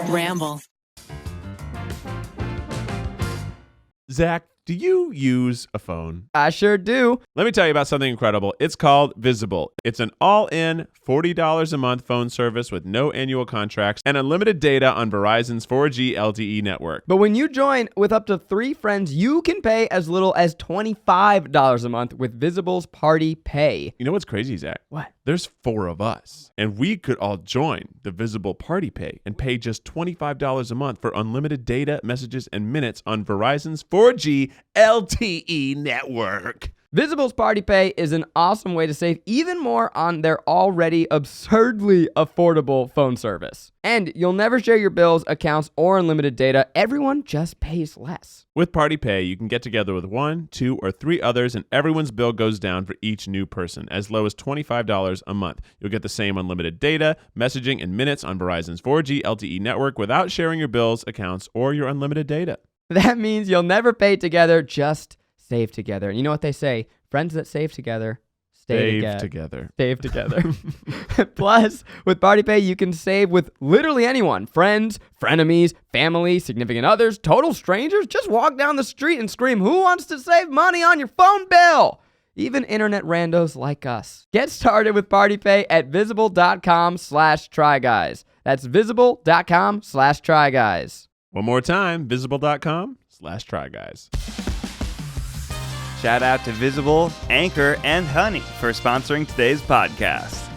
Ramble. Zach, do you use a phone? I sure do. Let me tell you about something incredible. It's called Visible. It's an all-in $40 a month phone service with no annual contracts and unlimited data on Verizon's 4G LTE network. But when you join with up to 3 friends, you can pay as little as $25 a month with Visible's Party Pay. You know what's crazy, Zach? What? There's 4 of us, and we could all join the Visible Party Pay and pay just $25 a month for unlimited data, messages, and minutes on Verizon's 4G LTE network. Visible's Party Pay is an awesome way to save even more on their already absurdly affordable phone service. And you'll never share your bills, accounts, or unlimited data. Everyone just pays less. With Party Pay, you can get together with 1, 2, or 3 others, and everyone's bill goes down for each new person, as low as $25 a month. You'll get the same unlimited data, messaging, and minutes on Verizon's 4G LTE network without sharing your bills, accounts, or your unlimited data. That means you'll never pay together, just save together. And you know what they say? Friends that save together, stay together. Save together. Plus, with Party Pay, you can save with literally anyone. Friends, frenemies, family, significant others, total strangers. Just walk down the street and scream, "Who wants to save money on your phone bill?" Even internet randos like us. Get started with Party Pay at visible.com/tryguys. That's visible.com/tryguys. One more time, visible.com/tryguys. Shout out to Visible, Anchor, and Honey for sponsoring today's podcast.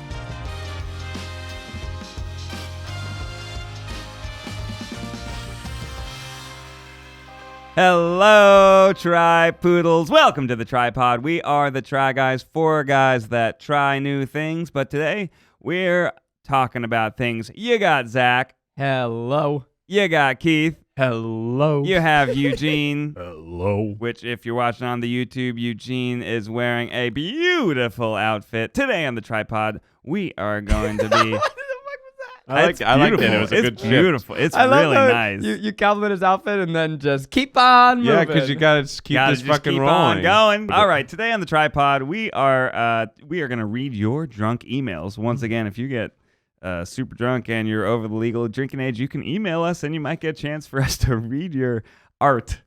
Hello, Try-Poodles. Welcome to the TryPod. We are the Try Guys, 4 guys that try new things. But today, we're talking about things. You got Zach. Hello. You got Keith. Hello. You have Eugene. Hello. Which, if you're watching on the YouTube, Eugene is wearing a beautiful outfit. Today on the TryPod, we are going to be... I like that. It was a good shift. Beautiful. It's I love really how nice. You compliment his outfit and then just keep on moving. Yeah, because you gotta keep this fucking rolling. On going. All right, today on the TryPod, we are gonna read your drunk emails. Once again, if you get super drunk and you're over the legal drinking age, you can email us and you might get a chance for us to read your art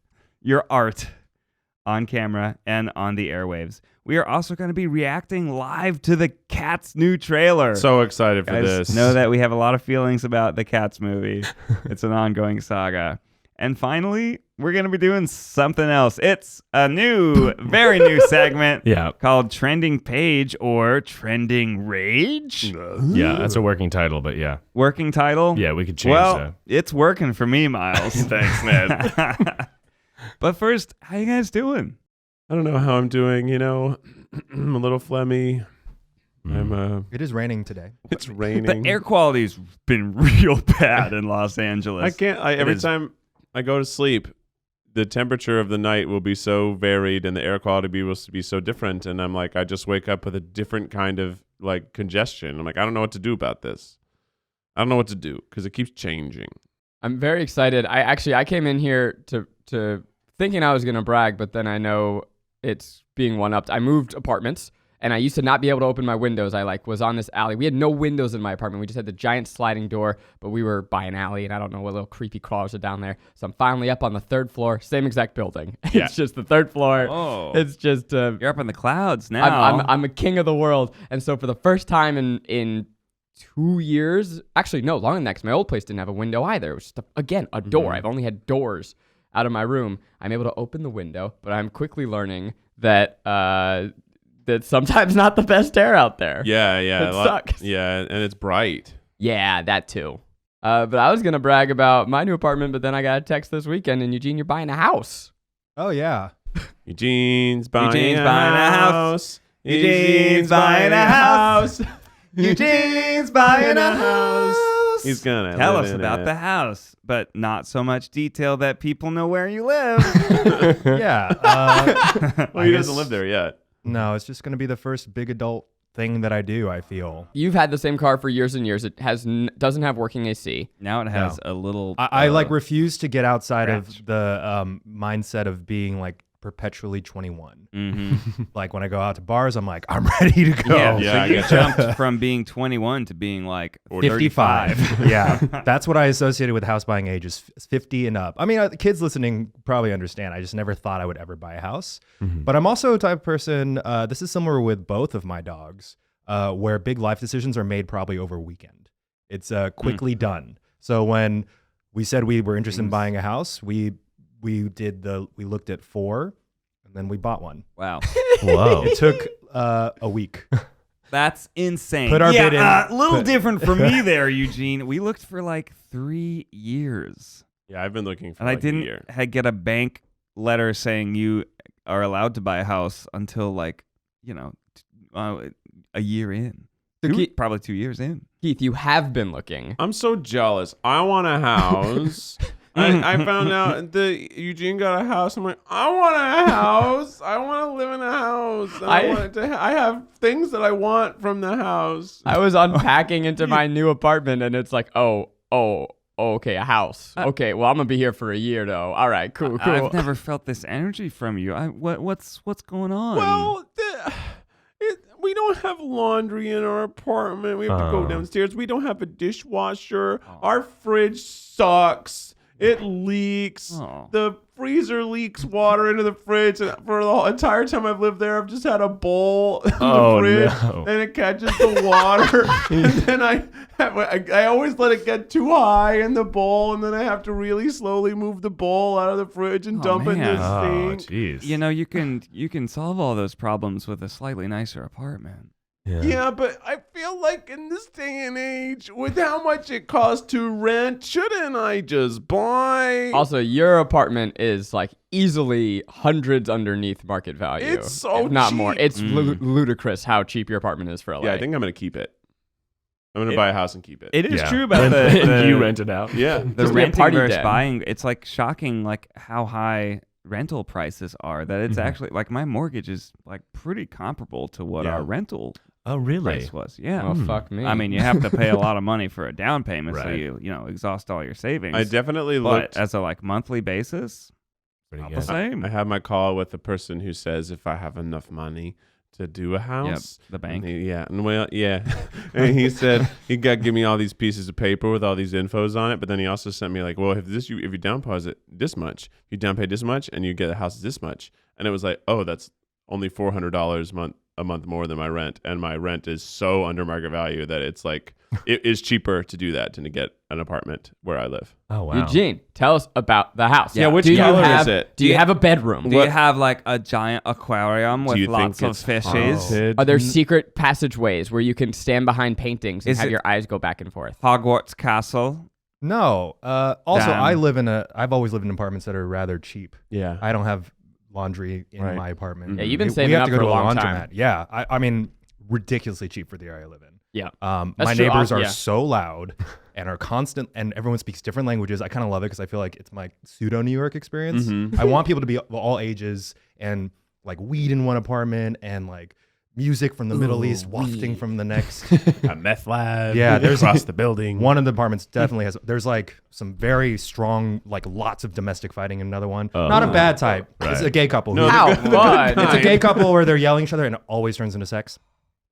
on camera and on the airwaves. We are also going to be reacting live to the Cats new trailer. So excited for this. Know that we have a lot of feelings about the Cats movie. It's an ongoing saga. And finally, we're going to be doing something else. It's a new, very new segment called Trending Page or Trending Rage. Yeah, that's a working title, but yeah. Working title? Yeah, we could change that. Well, it's working for me, Miles. Thanks, man. But first, how you guys doing? I don't know how I'm doing, you know. I'm a little phlegmy. It is raining today. It's raining. The air quality's been real bad in Los Angeles. Every time I go to sleep, the temperature of the night will be so varied and the air quality will be so different. And I'm like, I just wake up with a different kind of like congestion. I'm like, I don't know what to do about this. I don't know what to do because it keeps changing. I'm very excited. I came in here to thinking I was going to brag, but then I know it's being one-upped. I moved apartments, and I used to not be able to open my windows. I was on this alley. We had no windows in my apartment. We just had the giant sliding door, but we were by an alley, and I don't know what little creepy crawlers are down there. So I'm finally up on the 3rd floor, same exact building. Yeah. It's just the 3rd floor. Oh. It's just... You're up in the clouds now. I'm a king of the world. And so for the first time in 2 years, actually, no, longer than that, 'cause my old place didn't have a window either. It was just, again, a door. I've only had doors out of my room. I'm able to open the window, but I'm quickly learning that that's sometimes not the best air out there. Yeah. It sucks. Yeah, and it's bright. Yeah, that too. But I was going to brag about my new apartment, but then I got a text this weekend, and Eugene, you're buying a house. Oh, yeah. Eugene's buying a house. Eugene's buying a house. Eugene's buying a house. He's gonna tell us in about it. the house, but not so much detail that people know where you live. Yeah. Well, he doesn't live there yet. No, it's just going to be the first big adult thing that I do, I feel. You've had the same car for years and years. It doesn't have working AC. Now it has a little... I refuse to get outside of the mindset of being like perpetually 21. Mm-hmm. Like when I go out to bars, I'm like, I'm ready to go. So you jumped from being 21 to being like 55. Yeah, that's what I associated with house buying age is 50 and up. I mean, the kids listening probably understand. I just never thought I would ever buy a house. But I'm also a type of person, this is similar with both of my dogs, where big life decisions are made probably over a weekend. It's quickly done. So when we said we were interested in buying a house, we looked at 4 and then we bought one. Wow. Whoa. It took a week. That's insane. Put our bid in. A little different for me there, Eugene. We looked for like 3 years. Yeah, I've been looking for And like I didn't a year. get a bank letter saying you are allowed to buy a house until like, a year in. So Probably 2 years in. Keith, you have been looking. I'm so jealous. I want a house. I found out that Eugene got a house. I'm like, I want a house. I want to live in a house. I have things that I want from the house. I was unpacking into my new apartment, and it's like, okay, a house. Okay, well, I'm gonna be here for a year, though. All right, cool. I've never felt this energy from you. What's going on? Well, we don't have laundry in our apartment. We have to go downstairs. We don't have a dishwasher. Our fridge sucks. It leaks. The freezer leaks water into the fridge. And for the whole entire time I've lived there, I've just had a bowl in the fridge, and it catches the water. And then I always let it get too high in the bowl, and then I have to really slowly move the bowl out of the fridge and dump it in the sink. Jeez. You can solve all those problems with a slightly nicer apartment. Yeah, but I feel like in this day and age, with how much it costs to rent, shouldn't I just buy? Also, your apartment is like easily hundreds underneath market value. It's so if not cheap. more. It's ludicrous how cheap your apartment is for LA. Yeah, I think I'm going to keep it. I'm going to buy a house and keep it. It is true about the you rent it out. Yeah. The Just be a renting party versus den. buying. It's like shocking, like how high rental prices are. That it's actually like my mortgage is like pretty comparable to what our rental Oh, really? price was. Yeah. Oh, fuck me. I mean, you have to pay a lot of money for a down payment, so Right. you exhaust all your savings. I definitely but looked. as a like monthly basis, Pretty not good. the same. I had my call with the person who says if I have enough money to do a house. the bank. And he said he got give me all these pieces of paper with all these infos on it, but then he also sent me like, well, if you down deposit this much, you down pay this much, and you get a house this much, and it was like, oh, that's only $400 a month more than my rent, and my rent is so under market value that it's like it is cheaper to do that than to get an apartment where I live. Oh, wow. Eugene, tell us about the house. Yeah, which color is it? Do you have a bedroom? Do you have like a giant aquarium with you lots think of it's fishes? haunted? Are there secret passageways where you can stand behind paintings and Is have it- your eyes go back and forth? Hogwarts Castle. No. Also, Damn. I've always lived in apartments that are rather cheap. Yeah. I don't have laundry in Right. my apartment. Yeah, you've been We saving have up to go for to a long laundromat. time. Yeah. I mean, ridiculously cheap for the area I live in. Yeah. My That's true. neighbors are Yeah. so loud and are constant, and everyone speaks different languages. I kind of love it because I feel like it's my pseudo New York experience. Mhm. I want people to be of all ages and like weed in one apartment and like music from the Middle East wafting from the next. A meth lab. Yeah, there's across the building. One of the apartments definitely has. There's like some very strong, like lots of domestic fighting in another one. Not a bad type. It's a Right. gay couple. No, How the good fun. It's a gay couple where they're yelling at each other and it always turns into sex.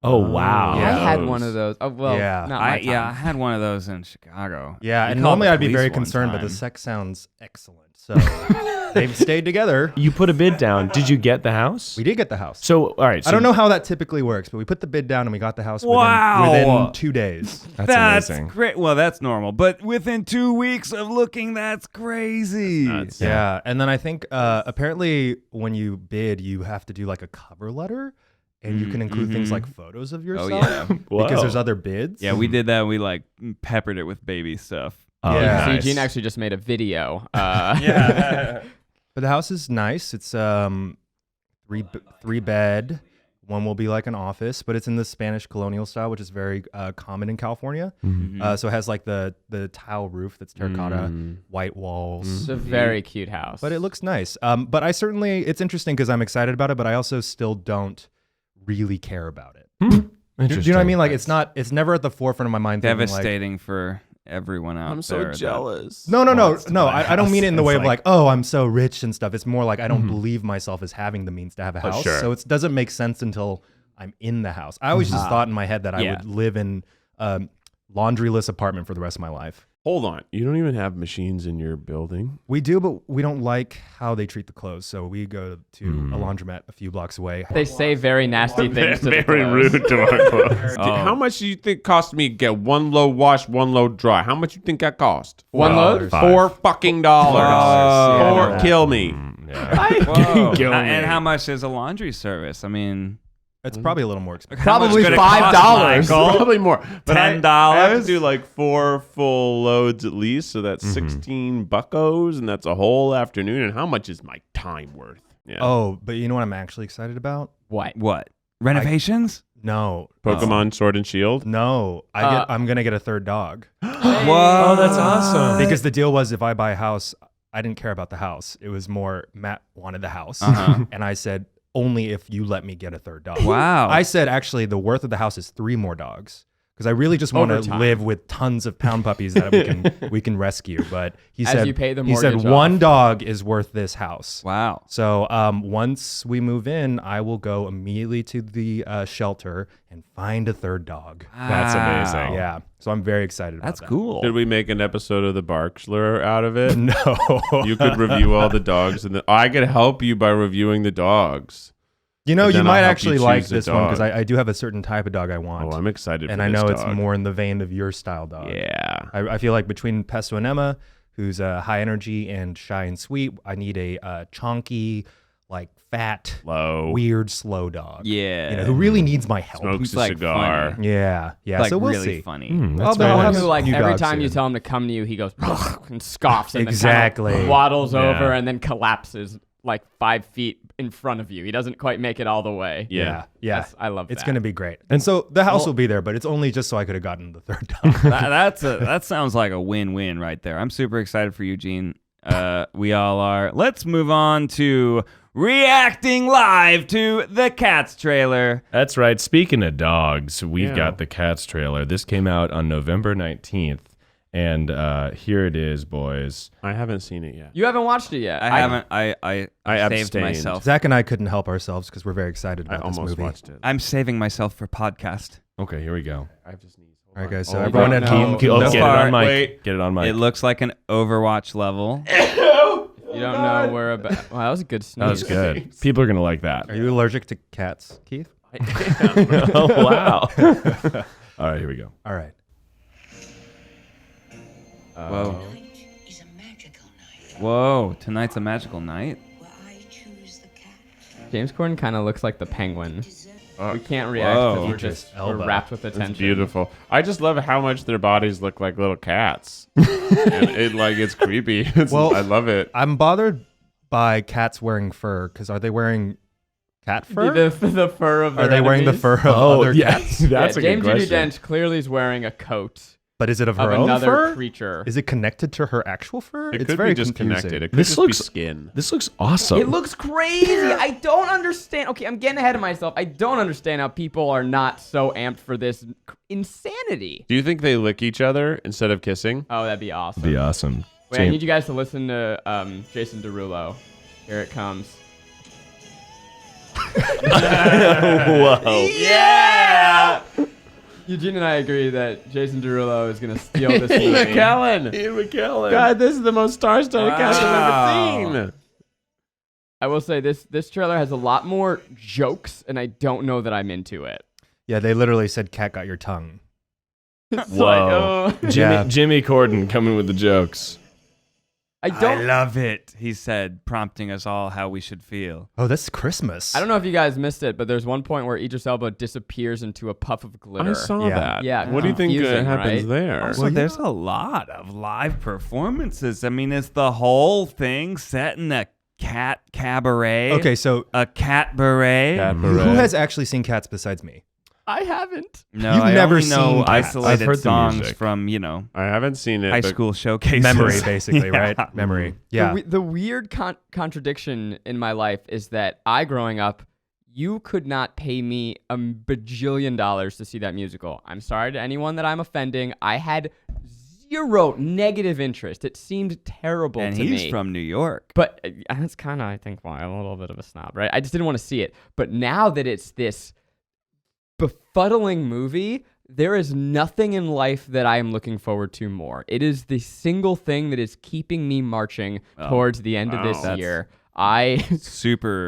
Oh, wow. I had Those. one of those. Oh, well, Yeah. not my I time. had one of those in Chicago. Yeah, We and called normally the I'd be police very one concerned, but the time. sex sounds excellent. So they've stayed together. You put a bid down. Did you get the house? We did get the house. So, all right. So I don't know how that typically works, but we put the bid down and we got the house Wow. within 2 days. That's amazing. great. Well, that's normal. But within 2 weeks of looking, that's crazy. Nuts. Yeah, and then I think apparently when you bid, you have to do like a cover letter, and you can include things like photos of yourself yeah. because Whoa. there's other bids. Yeah, we did that. We like peppered it with baby stuff. Oh, Yeah. So nice. Eugene actually just made a video. Yeah. But the house is nice. It's three bed. One will be like an office, but it's in the Spanish colonial style, which is very common in California. Mhm. So it has like the tile roof that's terracotta, white walls. It's a very cute house. But it looks nice. But I certainly, it's interesting because I'm excited about it, but I also still don't really care about it. Do you know what I mean? Like it's never at the forefront of my mind. thinking, like, Devastating for everyone out I'm so there that jealous. No. wants to buy a I don't mean it in the house. way It's of like, oh, I'm so rich and stuff. It's more like I don't Mhm. believe myself as having the means to have a Oh, house. sure. So it doesn't make sense until I'm in the house. I always just thought in my head that I Yeah. would live in a laundryless apartment for the rest of my life. Hold on. You don't even have machines in your building? We do, but we don't like how they treat the clothes. So we go to a laundromat a few blocks away. They say very nasty things to the Very clothes. rude to our clothes. Oh. How much do you think cost me to get one load wash, one load dry? How much you think that cost? One load? $4 fucking dollars. $4. Or kill me. Whoa. Kill me. And how much is a laundry service? I mean, It's probably a little more expensive. how much Probably could it $5. cost, Michael? Probably more. But I have $10? to do like 4 full loads at least, so that's 16 buckos, and that's a whole afternoon. And how much is my time worth? Yeah. Oh, but you know what I'm actually excited about? What? Renovations? No. Pokemon Sword and Shield. No. I'm going to get a third dog. Whoa. Oh, that's awesome. Because the deal was if I buy a house, I didn't care about the house. It was more Matt wanted the house. Uh-huh. And I said, only if you let me get a third dog. Wow. I said, actually, the worth of the house is 3 more dogs. Because I really just want to Overtime. live with tons of pound puppies that we can rescue. But he As said, you pay the he said mortgage one off. dog is worth this house. Wow. So once we move in, I will go immediately to the shelter and find a third dog. That's amazing. Yeah. So I'm very excited about That's that. cool. Should we make an episode of the Barkschler out of it? No. You could review all the dogs, and I could help you by reviewing the dogs. You know, But you then I'll might help actually you like choose the this one because dog. I do have a certain type of dog I want. Oh, I'm excited and for I this know it's dog. more in the vein of your style dog. Yeah. I feel like between Pesto and Emma, who's high energy and shy and sweet, I need a chonky, like fat, Low. weird, slow dog. Yeah. You know, who really needs my help. Smokes Who's a like cigar. funny. Yeah. Yeah. Like so we'll really see. funny. That's I'll very have nice. Who, like new every dogs time you soon. tell him to come to you, he goes and scoffs and Exactly. then kind of waddles Yeah. over and then collapses like 5 feet in front of you. He doesn't quite make it all the way. Yeah. Yeah. I love It's that. going to be great. And so the house will be there, but it's only just so I could have gotten the third dog. That sounds like a win-win right there. I'm super excited for Eugene. We all are. Let's move on to reacting live to the Cats trailer. That's right. Speaking of dogs, we've Yeah. got the Cats trailer. This came out on November 19th. And here it is, boys. I haven't seen it yet. You haven't watched it yet. I haven't. I saved abstained. myself. Zach and I couldn't help ourselves because we're very excited I about this almost movie. watched it. I'm saving myself for podcast. Okay, here we go. I have to sneeze. All right, guys. So Oh, everyone no, at no. home, Get So it far- on mic. wait. Get it on mic. It looks like an Overwatch level. You don't know where about. Wow, that was a good sneeze. That was good. People are going to like that. are you allergic to cats, Keith? Oh, wow. All right, here we go. All right. Whoa. Tonight is a magical night Whoa. Tonight's a magical night. where I choose the cat. James Corden kind of looks like the penguin. Deserve We can't react Whoa. because we're just we're Elbow. wrapped with attention. It's beautiful. I just love how much their bodies look like little cats. And it's creepy. Well, I love it. I'm bothered by cats wearing fur because are they wearing cat fur? The fur of Are their they wearing the enemies? fur of other cats? That's a James good Judy question. Dench clearly is wearing a coat But is it of of her own another fur? creature. Is it connected to her actual fur? It it's could very be just confusing. connected. It could This just looks- be skin. This looks awesome. It looks crazy. I don't understand. Okay, I'm getting ahead of myself. I don't understand how people are not so amped for this insanity. Do you think they lick each other instead of kissing? Oh, that'd be awesome. be awesome. Wait, I need you guys to listen to Jason Derulo. Here it comes. Whoa. Yeah! Eugene and I agree that Jason Derulo is going to steal this movie. Ian McKellen. Ian McKellen. God, this is the most star-studded cast I've ever seen. I will say this trailer has a lot more jokes, and I don't know that I'm into it. Yeah, they literally said cat got your tongue. It's Whoa. like, Yeah. Jimmy Corden coming with the jokes. I don't. love it, he said, prompting us all how we should feel. Oh, that's Christmas. I don't know if you guys missed it, but there's one point where Idris Elba disappears into a puff of glitter. I saw Yeah. that. Yeah, What do you think confusing, happens right? there? So there's a lot of live performances. I mean, is the whole thing set in a cat cabaret? Okay, so A cat beret? Cat who beret. has actually seen cats besides me? I haven't. No, You've I never only know seen Cats. I've isolated heard the songs music. from, I haven't seen it. high but school showcases. Memory, basically, Yeah. right? Memory. Yeah. The weird contradiction in my life is that growing up, you could not pay me $1 bajillion to see that musical. I'm sorry to anyone that I'm offending. I had zero negative interest. It seemed terrible And to he's me. from New York. But that's kind of, I think, why I'm a little bit of a snob, right? I just didn't want to see it. But now that it's this befuddling movie, there is nothing in life that I am looking forward to more. It is the single thing that is keeping me marching towards the end of this year. Super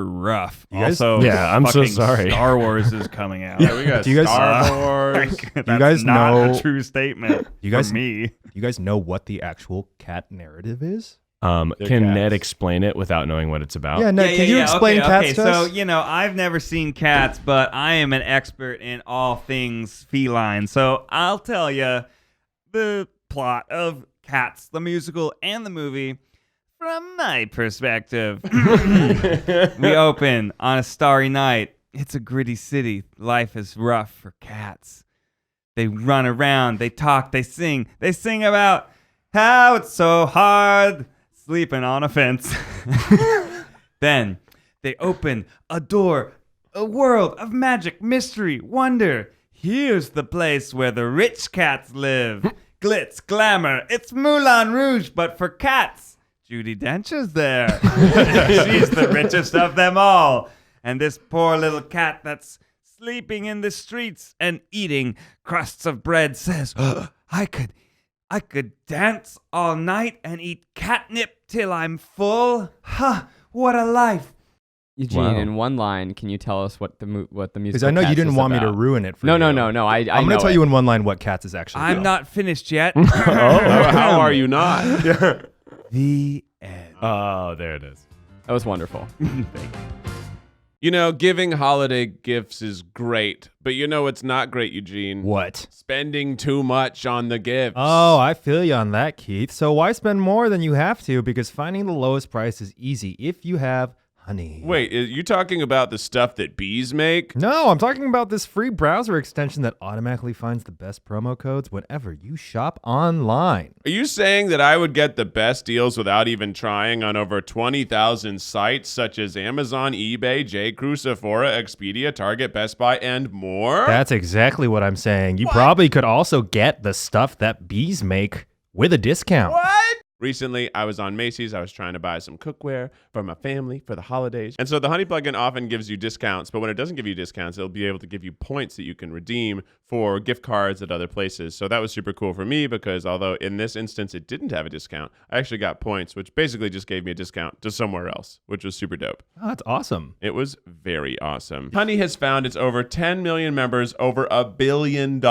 rough. You guys- Also, Yeah, I'm so fucking sorry. Star Wars is coming out. Yeah, we got Do you guys- Star Wars. That's you guys not know- a true statement. You guys- for me. You guys know what the actual cat narrative is? Can cats. Ned explain it without knowing what it's about? Yeah, Ned, can you explain cats okay. to So, us? I've never seen cats, but I am an expert in all things feline. So I'll tell you the plot of Cats, the musical and the movie, from my perspective. We open on a starry night. It's a gritty city. Life is rough for cats. They run around, they talk, they sing. They sing about how it's so hard sleeping on a fence. Then they open a door, a world of magic, mystery, wonder. Here's the place where the rich cats live. Glitz, glamour, it's Moulin Rouge, but for cats. Judi Dench's there. She's the richest of them all. And this poor little cat that's sleeping in the streets and eating crusts of bread says, I could dance all night and eat catnip till I'm full. Huh, what a life. Eugene, Wow. in one line, can you tell us what the musical Because I know you Cats didn't is want me to about? ruin it for No, you. no. I I'm know going to tell it. you in one line what Cats is actually I'm about. not finished yet. How are you not? The end. Oh, there it is. That was wonderful. You know, giving holiday gifts is great, but you know what's not great, Eugene? What? Spending too much on the gifts. Oh, I feel you on that, Keith. So why spend more than you have to? Because finding the lowest price is easy if you have honey. Wait, are you talking about the stuff that bees make? No, I'm talking about this free browser extension that automatically finds the best promo codes whenever you shop online. Are you saying that I would get the best deals without even trying on over 20,000 sites such as Amazon, eBay, J.Crew, Sephora, Expedia, Target, Best Buy, and more? That's exactly what I'm saying. You probably could also get the stuff that bees make with a discount. What? Recently, I was on Macy's. I was trying to buy some cookware for my family for the holidays. And so the Honey plugin often gives you discounts, but when it doesn't give you discounts, it'll be able to give you points that you can redeem for gift cards at other places. So that was super cool for me because although in this instance it didn't have a discount, I actually got points, which basically just gave me a discount to somewhere else, which was super dope. Oh, that's awesome. It was very awesome. Honey has found its over 10 million members, over $1 billion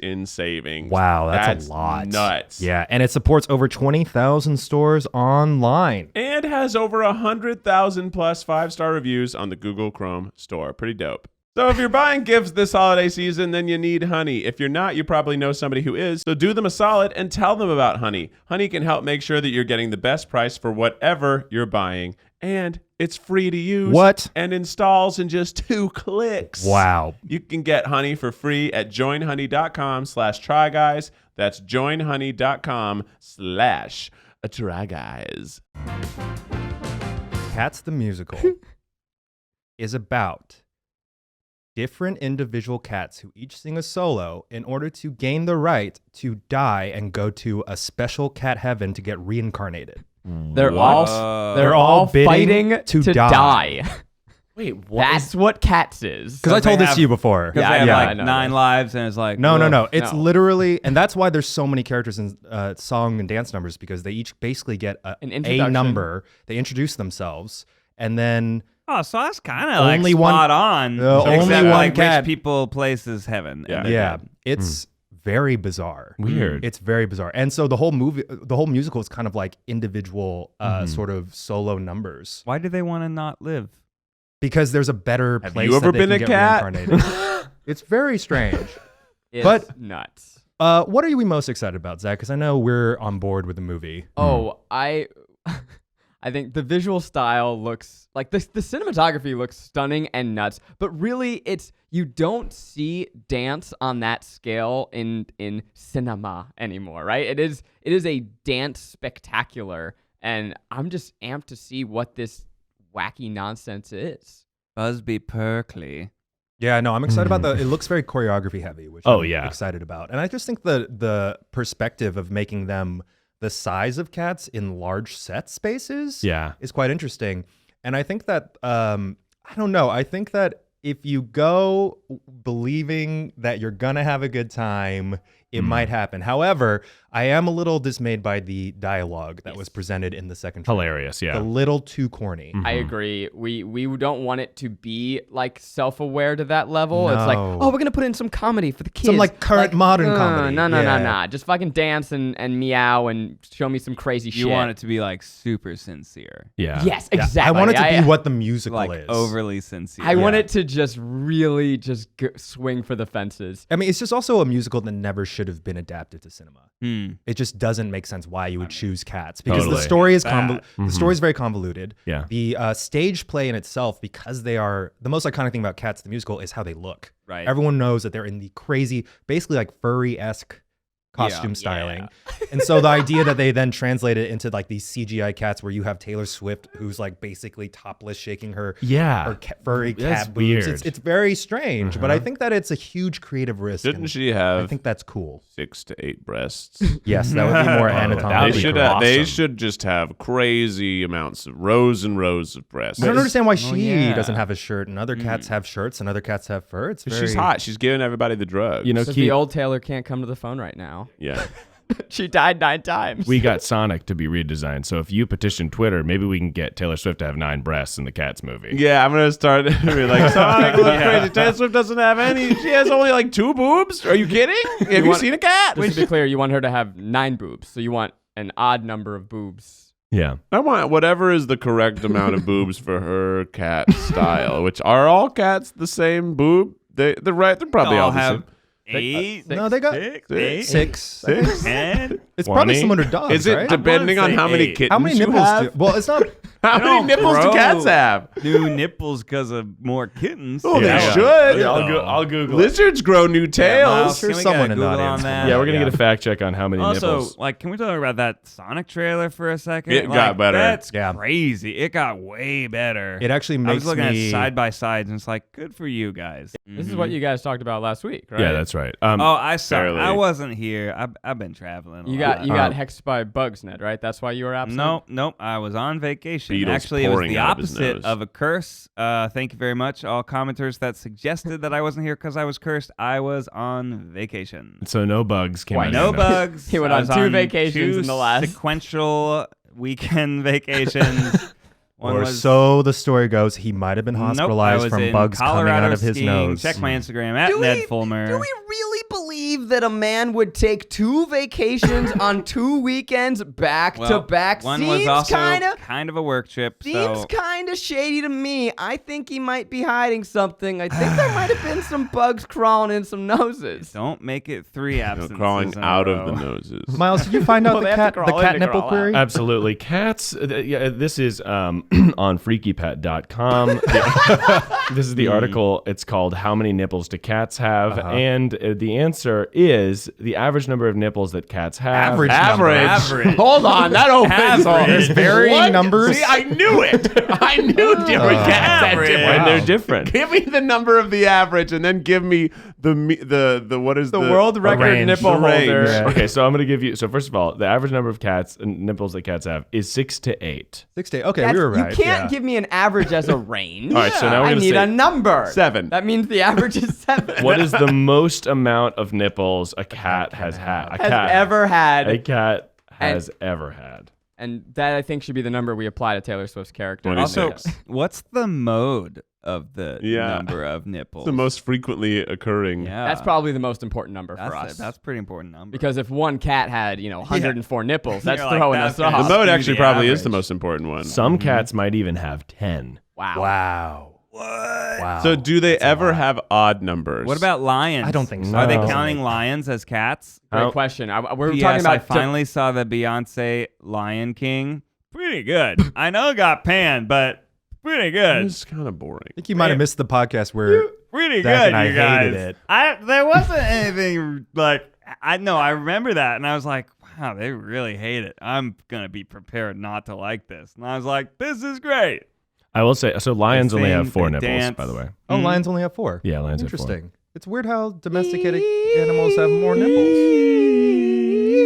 in savings. Wow, that's a lot. Nuts. Yeah, and it supports over 20,000 stores online. And has over 100,000 plus 5-star reviews on the Google Chrome store. Pretty dope. So if you're buying gifts this holiday season, then you need Honey. If you're not, you probably know somebody who is. So do them a solid and tell them about Honey. Honey can help make sure that you're getting the best price for whatever you're buying. And it's free to use. What? And installs in just 2 clicks. Wow. You can get Honey for free at joinhoney.com/tryguys. That's joinhoney.com/tryguys. Cats the Musical is about different individual cats who each sing a solo in order to gain the right to die and go to a special cat heaven to get reincarnated. They're all bidding fighting to to die. die. Wait, That's what Cats is. Because I told they this have- to you before. Because Yeah, they have I like know 9 this. lives and it's like, No. ugh. It's No. literally, and that's why there's so many characters in song and dance numbers, because they each basically get An a introduction. number. They introduce themselves, and then Oh, so that's kind of like Only one- spot on. only Except one like cat. rich people places heaven. Yeah. And yeah, it's very bizarre. Weird. It's very bizarre. And so the whole musical is kind of like individual sort of solo numbers, Why do they want to not live? because there's a better Have place you ever that they been can a get cat? reincarnated. It's very strange. It's But- nuts. What are we most excited about, Zach? Because I know we're on board with the movie. Oh, I think the visual style looks like the cinematography looks stunning and nuts, but really you don't see dance on that scale in cinema anymore, right? It is a dance spectacular, and I'm just amped to see what this wacky nonsense is. Busby Berkeley. Yeah, no, I'm excited about it looks very choreography heavy, which I'm excited about. And I just think the perspective of making them the size of cats in large set spaces is quite interesting. And I think that, I don't know, I think that if you go believing that you're going to have a good time, it might happen. However, I am a little dismayed by the dialogue that was presented in the second trailer. Hilarious, yeah. A little too corny. I agree. We don't want it to be like self-aware to that level. It's like, oh, we're gonna put in some comedy for the kids. Some like current modern comedy. No. Just fucking dance and meow and show me some crazy shit. You want it to be like super sincere. Yeah. Yes, exactly. I want it to be what the musical like is. Overly sincere. I want it to just really just swing for the fences. I mean, it's just also a musical that never should have been adapted to cinema. It just doesn't make sense why you would choose Cats, because the story is the story is very convoluted. Yeah. The stage play in itself, because they are the most iconic thing about Cats the musical is how they look. Right. Everyone knows that they're in the crazy, basically like furry-esque costume styling. And so the idea that they then translate it into like these CGI cats where you have Taylor Swift who's like basically topless shaking her furry cat boobs. It's very strange, but I think that it's a huge creative risk. Shouldn't she have I think that's cool. 6 to 8 breasts? Yes, that would be more anatomically They should just have crazy amounts of rows and rows of breasts. I don't understand why she doesn't have a shirt and other cats have shirts and other cats have fur. She's hot. She's giving everybody the drugs. You know, the old Taylor can't come to the phone right now. Yeah. She died 9 times. We got Sonic to be redesigned, so if you petition Twitter, maybe we can get Taylor Swift to have 9 breasts in the Cats movie. Yeah, I'm gonna start like Sonic looks crazy. Taylor Swift doesn't have any. She has only like 2 boobs. Are you kidding? Have you seen a cat? Just to be clear, you want her to have 9 boobs, so you want an odd number of boobs. Yeah. I want whatever is the correct amount of boobs for her cat style. Which are all cats the same boob? They're right. They're probably all the same. 8? No, they got 6. 10? It's probably similar to dogs, Is it right? depending on how many kittens How many you nipples have? well, it's not. How many nipples do cats have? New nipples because of more kittens. Oh, they should. Yeah, I'll Google Lizards grow new tails. sure someone in the audience on will that. know. Yeah, we're going to get a fact check on how many Also, nipples. like, can we talk about that Sonic trailer for a second? It got better. That's Yeah. crazy. It got way better. It actually I makes was looking me at side by sides, and it's like, good for you guys. This is what you guys talked about last week, right? Yeah, that's right. I saw. Barely. I wasn't here. I've been traveling. You got hexed by bugs, Ned, right? That's why you were absent? Nope. I was on vacation. Beetles Actually, it was pouring the out of his opposite nose. of a curse. Thank you very much, all commenters that suggested that I wasn't here because I was cursed. I was on vacation. So no bugs came out. No of your nose. bugs. He went I on was 2 vacations 2 in the last- sequential weekend vacations. One Or was- so the story goes. He might have been Nope, I hospitalized was from in bugs coming Colorado out of his skiing. nose. Check my Instagram at Ned Fulmer. Do we really believe that a man would take 2 vacations on 2 weekends back to back? One Seems was also kind of a work trip. Seems So kind of shady to me. I think he might be hiding something. I think there might have been some bugs crawling in some noses. don't make it 3 absences. Crawling in a out row. of the noses. Miles, did you find out Well, the they have cat to crawl in to nipple crawl out. query? Absolutely. Cats, this is on freakypet.com. This is the article. It's called How Many Nipples Do Cats Have? And the answer is the average number of nipples that cats have. Average. Hold on, that opens all. There's varying numbers. See, I knew it. I knew different cats had different. And they're different. Give me the number of the average, and then give me the what is The world record range. nipple The range. holder. Yeah. Okay, so I'm going to give you. So first of all, the average number of cats and nipples that cats have is 6 to 8. 6 days. Okay, we were right. You can't yeah. give me an average as a range. All right, so now we're I gonna need say a number. 7. That means the average is 7. What is the most amount of nipples a cat has had? A has ever had? A cat has ever had. And that, I think, should be the number we apply to Taylor Swift's character. 26. Also, what's the mode of the Yeah. number of nipples? The most frequently occurring. Yeah. That's probably the most important number for That's us. that's a pretty important number. Because if one cat had, 104 nipples, that's You're like, throwing that's us gonna off. The mode do actually the probably is average. the most important one. Some cats might even have 10. Wow. Wow. Wow. So do they ever have odd numbers? what about lions? I don't think so. Are they No. counting lions as cats? Great question. We're Yes, talking about I finally saw the Beyonce Lion King. Pretty good. I know it got panned, but pretty good. It's kind of boring. I think you might have missed the podcast where Pretty Zach good, and I you guys. hated it. There wasn't anything like I know. I remember that, and I was like, "Wow, they really hate it." I'm gonna be prepared not to like this, and I was like, "This is great." I will say, so lions only have sing, 4 they nipples, dance. by the way. Oh, lions only have 4. Yeah, lions have 4. Interesting. It's weird how domesticated animals have more nipples.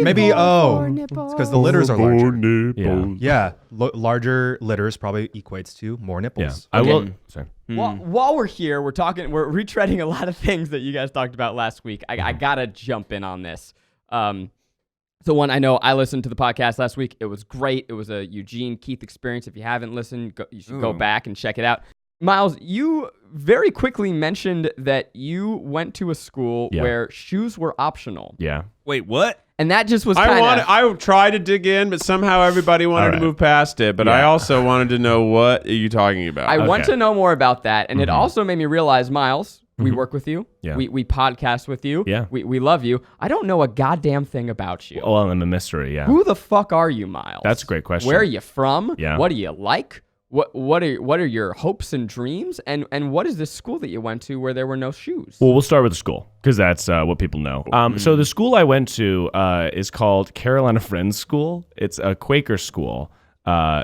Maybe, it's because the litters are larger. Yeah, larger litters probably equates to more nipples. Yeah. I will. Sorry. While we're here, we're retreading a lot of things that you guys talked about last week. I gotta jump in on this. So one, I know I listened to the podcast last week. It was great. It was a Eugene Keith experience. If you haven't listened, you should go back and check it out. Miles, you very quickly mentioned that you went to a school where shoes were optional. Yeah. Wait, what? And that just was kind of... I tried to dig in, but somehow everybody wanted to move past it. But I also wanted to know, what are you talking about? I want to know more about that. And it also made me realize, Miles, we work with you. Yeah. We podcast with you. Yeah. We love you. I don't know a goddamn thing about you. Well, I'm a mystery, yeah. Who the fuck are you, Miles? That's a great question. Where are you from? Yeah. What do you like? What are your hopes and dreams? And what is this school that you went to where there were no shoes? Well, we'll start with the school because that's what people know. So the school I went to is called Carolina Friends School. It's a Quaker school.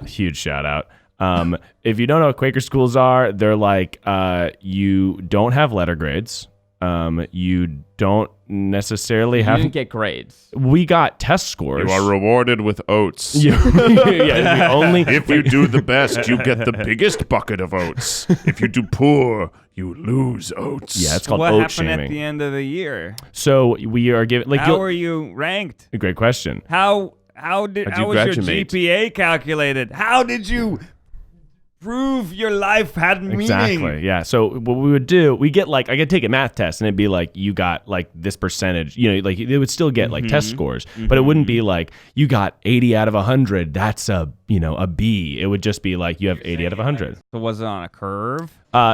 Huge shout out. If you don't know what Quaker schools are, they're like you don't have letter grades. You don't necessarily have... You didn't get grades. We got test scores. You are rewarded with oats. If you do the best, you get the biggest bucket of oats. If you do poor, you lose oats. Yeah, it's called what oat happened shaming. at the end of the year? So we are given... How are you ranked? Great question. How was your graduate? GPA calculated? How did you prove your life had meaning? Exactly. Yeah. So what we would do, I could take a math test and it'd be like, you got like this percentage, like they would still get like test scores, but it wouldn't be like you got 80 out of 100. That's a B. It would just be like you have 80 out of 100. So was it on a curve?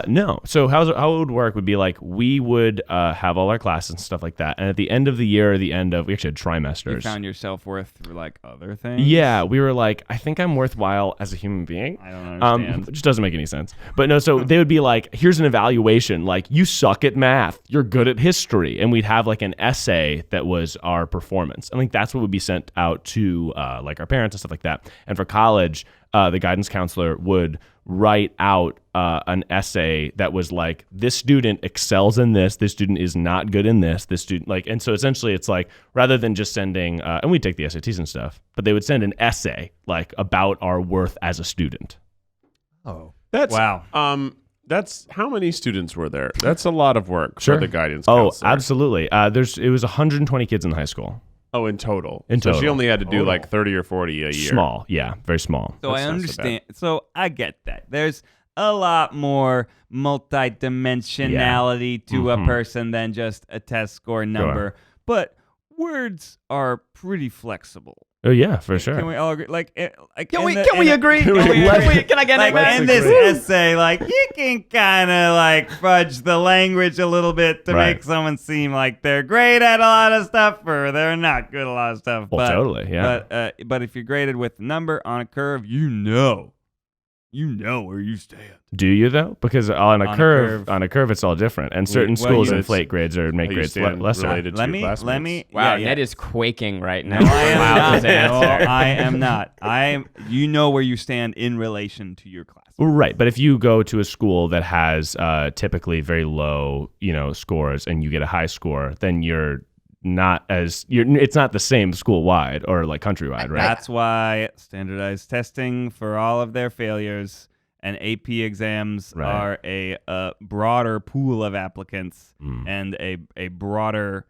No. So how it would work would be like we would have all our classes and stuff like that. And at the end of the year, we actually had trimesters. You found your self-worth through like other things? Yeah. We were like, I think I'm worthwhile as a human being. I don't understand. It just doesn't make any sense. But no, so they would be like, here's an evaluation. Like, you suck at math. You're good at history. And we'd have like an essay that was our performance. I think that's what would be sent out to like our parents and stuff like that. And for college, the guidance counselor would write out an essay that was like, this student excels in this student is not good in this student, like, and so essentially it's like, rather than just sending and we take the SATs and stuff, but they would send an essay like about our worth as a student. Wow. That's how many students were there? That's a lot of work Sure. for the guidance Oh, counselor. absolutely. It was 120 kids in high school. Oh, in total. In So she total. only had to do like 30 or 40 a year. Small, yeah, very small. So That's I not so understand. So I get that. There's a lot more multidimensionality to a person than just a test score number. But words are pretty flexible. Oh yeah, for sure. Can we all agree? Can we agree? Can I get like an in this essay, like you can kind of like fudge the language a little bit to Right. make someone seem like they're great at a lot of stuff or they're not good at a lot of stuff. Well, totally, yeah. But if you're graded with a number on a curve, you know where you stand. Do you though? Because on a curve, it's all different, and certain well, schools you- inflate grades or make How you grades stand lesser. related to Let your me. classmates. Wow, yeah. Ned is quaking right now. No, I am Wow, not. his answer. No, I am not. You know where you stand in relation to your class. Right, but if you go to a school that has typically very low, scores, and you get a high score, then it's not the same school wide or like countrywide, right? That's why standardized testing for all of their failures and AP exams Right. are a broader pool of applicants and a broader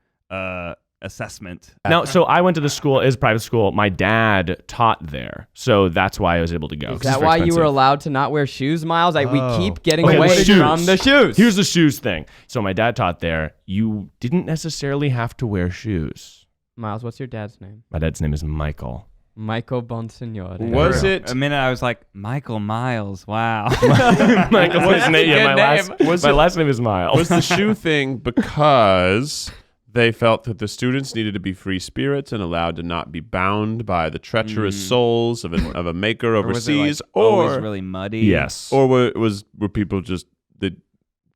assessment. Now, so I went to the school, it was a private school. My dad taught there, so that's why I was able to go. Is that why you were allowed to not wear shoes, Miles? We keep getting Okay, away the shoes. from the shoes. Here's the shoes thing. So my dad taught there. You didn't necessarily have to wear shoes. Miles, what's your dad's name? My dad's name is Michael. Michael Bonsignore. Was it? A minute I was like, Michael Miles, wow. Michael's his name. Yeah, my last name is Miles. Was the shoe thing because they felt that the students needed to be free spirits and allowed to not be bound by the treacherous souls of a maker overseas, always really muddy? Yes. or were people just that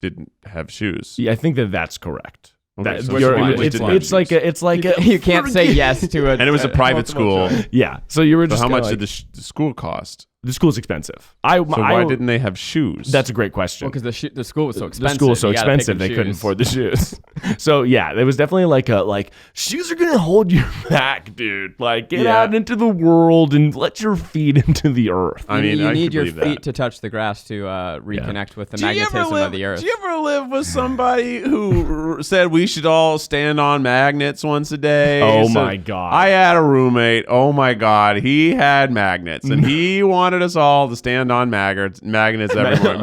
didn't have shoes? Yeah, I think that's correct. Okay, That- so you're- which one? it's, Which one? it's like a You can't say yes to it. And it was a private school. Yeah. So you were So just how much like, did the school cost? The school's expensive. So why didn't they have shoes? That's a great question. Well, because the school was so expensive. The school was so You gotta pick expensive and they couldn't choose. afford the shoes. So yeah, there was definitely like shoes are gonna hold you back, dude. Like get out into the world and let your feet into the earth. I mean, you I need could your believe feet that. to touch the grass to reconnect with the magnetism of the earth. Do you ever live with somebody who said we should all stand on magnets once a day? Oh my God. I had a roommate. Oh my God. He had magnets and he wanted us all to stand on magnets every morning.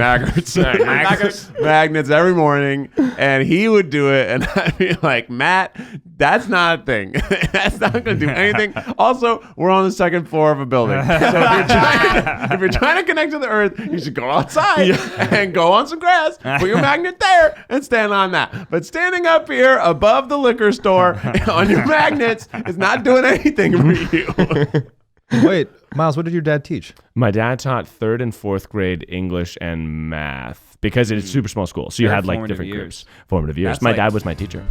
Magnets every morning. And he would do it. And I'd be like, Matt, that's not a thing. That's not going to do anything. Also, we're on the second floor of a building. So if you're trying to connect to the earth, you should go outside and go on some grass, put your magnet there and stand on that. But standing up here above the liquor store on your magnets is not doing anything for you. Wait, Miles, what did your dad teach? My dad taught 3rd and 4th grade English and math because it's a super small school. So you Very had like formative different years. groups. Formative years. That's My like- dad was my teacher.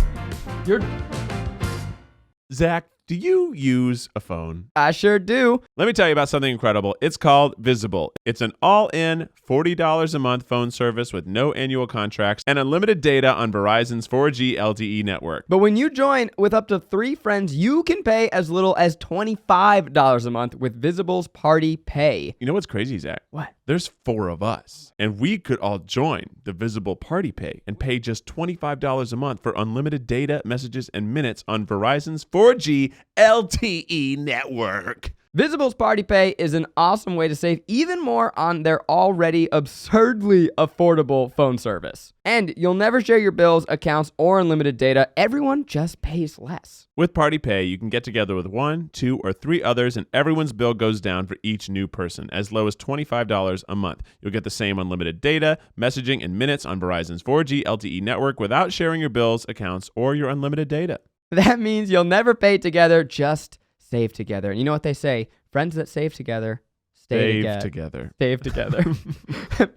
Zach, do you use a phone? I sure do. Let me tell you about something incredible. It's called Visible. It's an all-in $40 a month phone service with no annual contracts and unlimited data on Verizon's 4G LTE network. But when you join with up to 3 friends, you can pay as little as $25 a month with Visible's Party Pay. You know what's crazy, Zach? What? There's 4 of us, and we could all join the Visible Party Pay and pay just $25 a month for unlimited data, messages, and minutes on Verizon's 4G LTE network. Visible's Party Pay is an awesome way to save even more on their already absurdly affordable phone service. And you'll never share your bills, accounts, or unlimited data. Everyone just pays less. With Party Pay, you can get together with 1, 2, or 3 others, and everyone's bill goes down for each new person, as low as $25 a month. You'll get the same unlimited data, messaging, and minutes on Verizon's 4G LTE network without sharing your bills, accounts, or your unlimited data. That means you'll never pay together, just save together. And you know what they say? Friends that save together stay together. Save together.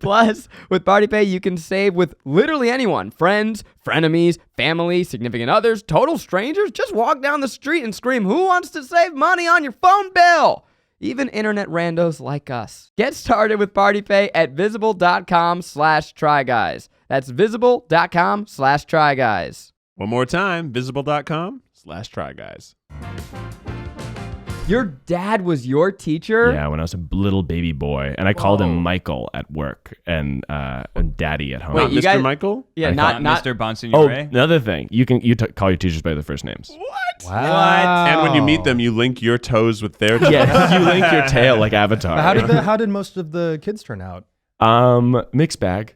Plus, with Party Pay, you can save with literally anyone. Friends, frenemies, family, significant others, total strangers. Just walk down the street and scream, "Who wants to save money on your phone bill?" Even internet randos like us. Get started with Party Pay at visible.com/tryguys. That's visible.com/tryguys. One more time, visible.com/tryguys. Your dad was your teacher? Yeah, when I was a little baby boy, and I called him Michael at work and Daddy at home. Wait, Not you Mr. guys- Michael? Yeah, Not not Mr. Oh, Bonsignore. another thing, you call your teachers by their first names. Wow. And when you meet them, you link your toes with their toes. Yeah, you link your tail like Avatar. How did most of the kids turn out? Mixed bag.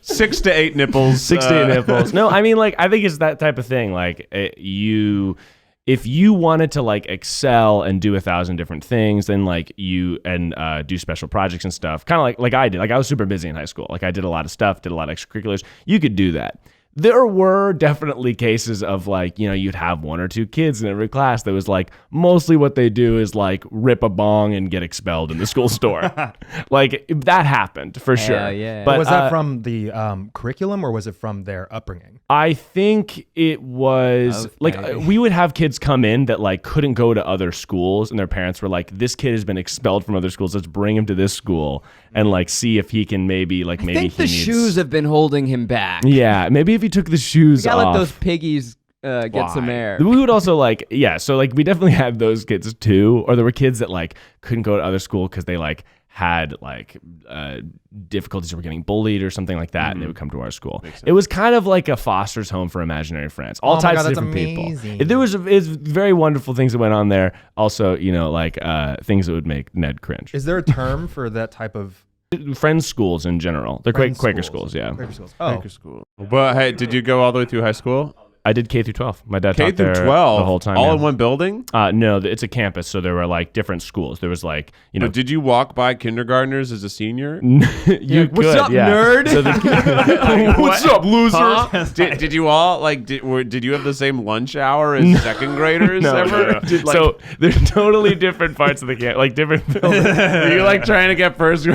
6 to 8 nipples. 60 nipples. No, I mean, like, I think it's that type of thing. Like, if you wanted to like excel and do 1,000 different things, then like do special projects and stuff, kind of like I did. Like I was super busy in high school. Like I did a lot of stuff, did a lot of extracurriculars. You could do that. There were definitely cases of like, you'd have 1 or 2 kids in every class that was like, mostly what they do is like rip a bong and get expelled in the school store. Like that happened for sure. Yeah. But Was that from the curriculum or was it from their upbringing? I think it was Both, like maybe. we would have kids come in that like couldn't go to other schools, and their parents were like, "This kid has been expelled from other schools. Let's bring him to this school and like see if he can maybe I think the he needs." shoes have been holding him back. Yeah, maybe if he took the shoes You gotta off. let those piggies get some air. We would also so like we definitely had those kids too, or there were kids that like couldn't go to other school because they like had like difficulties or were getting bullied or something like that, and they would come to our school. It was kind of like a foster's home for imaginary friends, all Oh my types God, of that's different amazing. people. It's very wonderful things that went on there. Also, things that would make Ned cringe. Is there a term for that type of Friends schools in general, they're Friends Quaker schools, yeah. Quaker schools? Oh, Quaker school. But hey, did you go all the way through high school? I did K through 12. My dad K taught through there 12? the whole time. All yeah. in one building? No, it's a campus, so there were like different schools. There was like, But did you walk by kindergartners as a senior? you What's could, up, yeah. nerd? So what's up, losers? Huh? Did you all did you have the same lunch hour as second graders ever? No. So there's totally different parts of the camp, like different buildings. Were you like trying to get first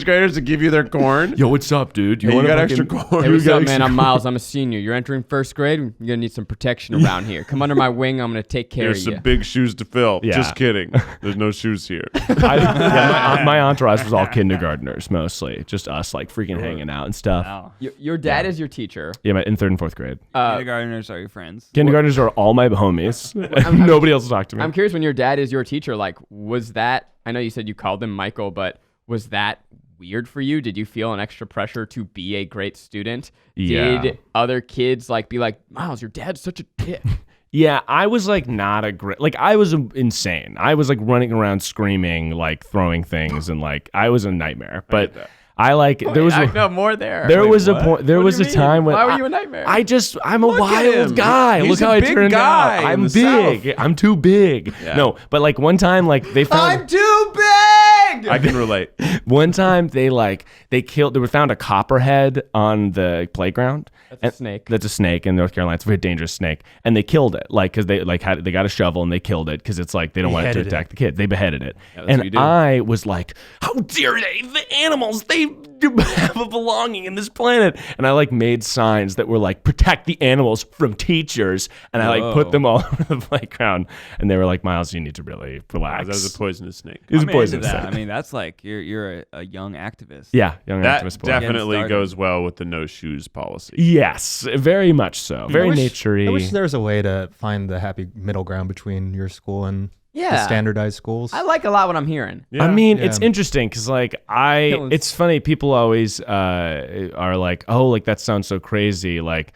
graders to give you their corn? Yo, what's up, dude? You wanna got fucking- extra corn. Hey, what's got up, man? extra I'm Miles. I'm a senior. You're entering first grade. You're gonna need some protection around here. Come under my wing. I'm going to take care Here's of you. some big shoes to fill. Yeah. Just kidding. There's no shoes here. My entourage was all kindergartners mostly, just us like freaking hanging out and stuff. Wow. Your dad is your teacher. Yeah, in 3rd and 4th grade. Kindergartners are your friends. Kindergartners are all my homies. Nobody else will talk to me. I'm curious, when your dad is your teacher, like, was that, I know you said you called him Michael, but was that weird for you? Did you feel an extra pressure to be a great student? Yeah. Did other kids like be like, Miles, your dad's such a dick? Yeah, I was like not a great, like I was insane. I was like running around screaming, like throwing things, and like I was a nightmare. But I like there was more there. there was a point. There What was do a you time mean? when Why were you a nightmare? I'm a Look at wild him. guy. He's Look a how I big turned guy out. in I'm the big. South. I'm too big. Yeah. No, but like one time, like they found. I'm too big. I can relate. One time they found a copperhead on the playground. That's a snake. That's a snake in North Carolina. It's a very dangerous snake, and they killed it. Like because they got a shovel and they killed it because it's like they don't want it to attack the kid. They beheaded it, that's what you and do. I was like, "How dare they? The animals, they have a belonging in this planet." And I like made signs that were like protect the animals from teachers, and I like put them all over the playground. And they were like, "Miles, you need to really relax." That was a poisonous snake. It was a I'm into poisonous that. snake. I mean, that's like you're a young activist. Yeah, young That activist boy. definitely Getting started. goes well with the no shoes policy. Yes, very much so. Very naturey. I wish there was a way to find the happy middle ground between your school and the Yeah. standardized schools. I like a lot what I'm hearing. Yeah. I mean, Yeah. it's interesting because, like, it's funny. People always are like, "Oh, like that sounds so crazy." Like,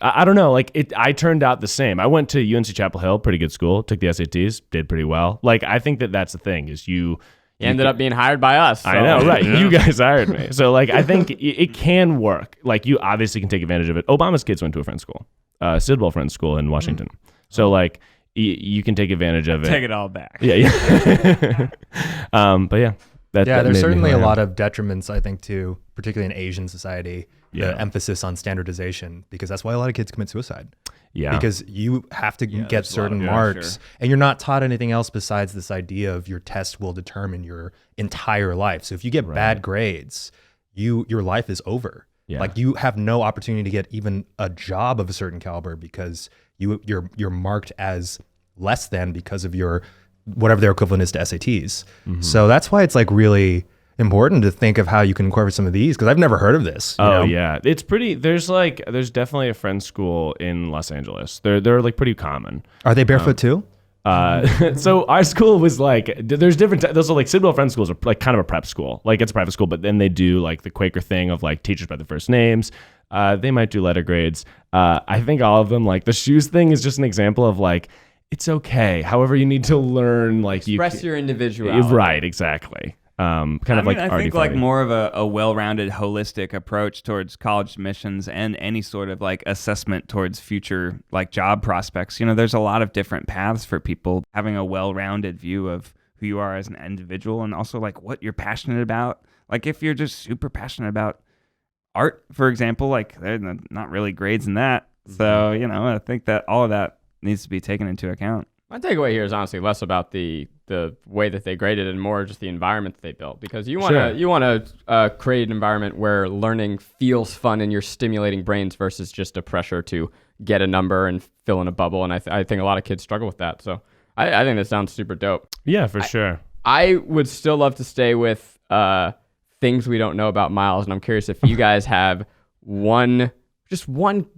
I don't know. Like, I turned out the same. I went to UNC Chapel Hill, pretty good school. Took the SATs, did pretty well. Like, I think that's the thing is you ended up being hired by us. I know, so- right? You guys hired me, so like, I think it can work. Like, you obviously can take advantage of it. Obama's kids went to a friend's school, Sidwell Friends School in Washington. So like, you can take advantage of it. Take it all back. Yeah. But yeah. There's certainly a lot of detriments, I think, to particularly in Asian society, Yeah. the emphasis on standardization, because that's why a lot of kids commit suicide. Yeah. Because you have to get there's a lot of- certain yeah, marks, sure. and you're not taught anything else besides this idea of your test will determine your entire life. So if you get bad grades, your life is over. Yeah. Like you have no opportunity to get even a job of a certain caliber because you're marked as less than because of your whatever their equivalent is to SATs. So that's why it's like really important to think of how you can incorporate some of these, because I've never heard of this. you know? Yeah, it's pretty. There's definitely a friend's school in Los Angeles. They're like pretty common. Are they barefoot too? So our school was like, there's different. Those are like Sidwell Friends schools are like kind of a prep school. Like it's a private school, but then they do like the Quaker thing of like teachers by their first names. They might do letter grades. I think all of them, like the shoes thing is just an example of like, it's okay. However, you need to learn like Express your individuality. Right, exactly. Kind of like I arty think like farty. more of a well-rounded, holistic approach towards college admissions and any sort of like assessment towards future like job prospects. You know, there's a lot of different paths for people. Having a well-rounded view of who you are as an individual and also like what you're passionate about. Like if you're just super passionate about art, for example, like there's not really grades in that. So, you know, I think that all of that needs to be taken into account. My takeaway here is honestly less about the way that they graded and more just the environment that they built, because you want to create an environment where learning feels fun and you're stimulating brains versus just a pressure to get a number and fill in a bubble. And I think a lot of kids struggle with that. So I think that sounds super dope. Yeah, for sure. I would still love to stay with things we don't know about Miles, and I'm curious if you guys have one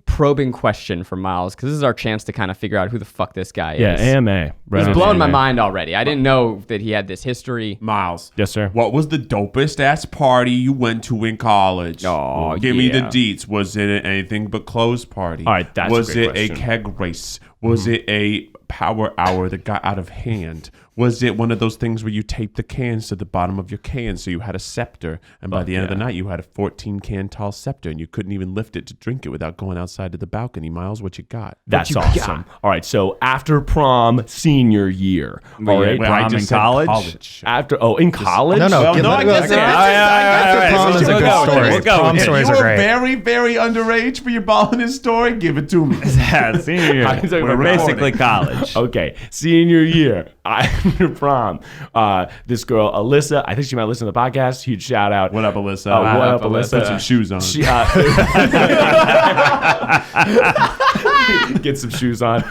probing question for Miles, because this is our chance to kind of figure out who the fuck this guy is. Yeah, AMA. He's blown my mind already. I didn't know that he had this history. Miles. Yes, sir. What was the dopest ass party you went to in college? Oh, Give me the yeah. deets. Was it anything but closed party? All right, that's a Was great it question. a keg race? Was it a power hour that got out of hand? Was it one of those things where you taped the cans to the bottom of your can so you had a scepter, and by the end of the night you had a 14-can tall scepter and you couldn't even lift it to drink it without going outside to the balcony? Miles, what you got? That's awesome. All right, so after prom, senior year. All right, Well, I just said college. in college? No. Well, no, I guess After prom is a good story. Prom If stories you are were great. very, very underage for your balling this story, give it to me. Yeah, senior year. I'm talking We're about basically college. Okay, senior year, after prom. This girl, Alyssa, I think she might listen to the podcast. Huge shout out. What up, Alyssa? What up, Alyssa? Put some shoes on. She, get some shoes on.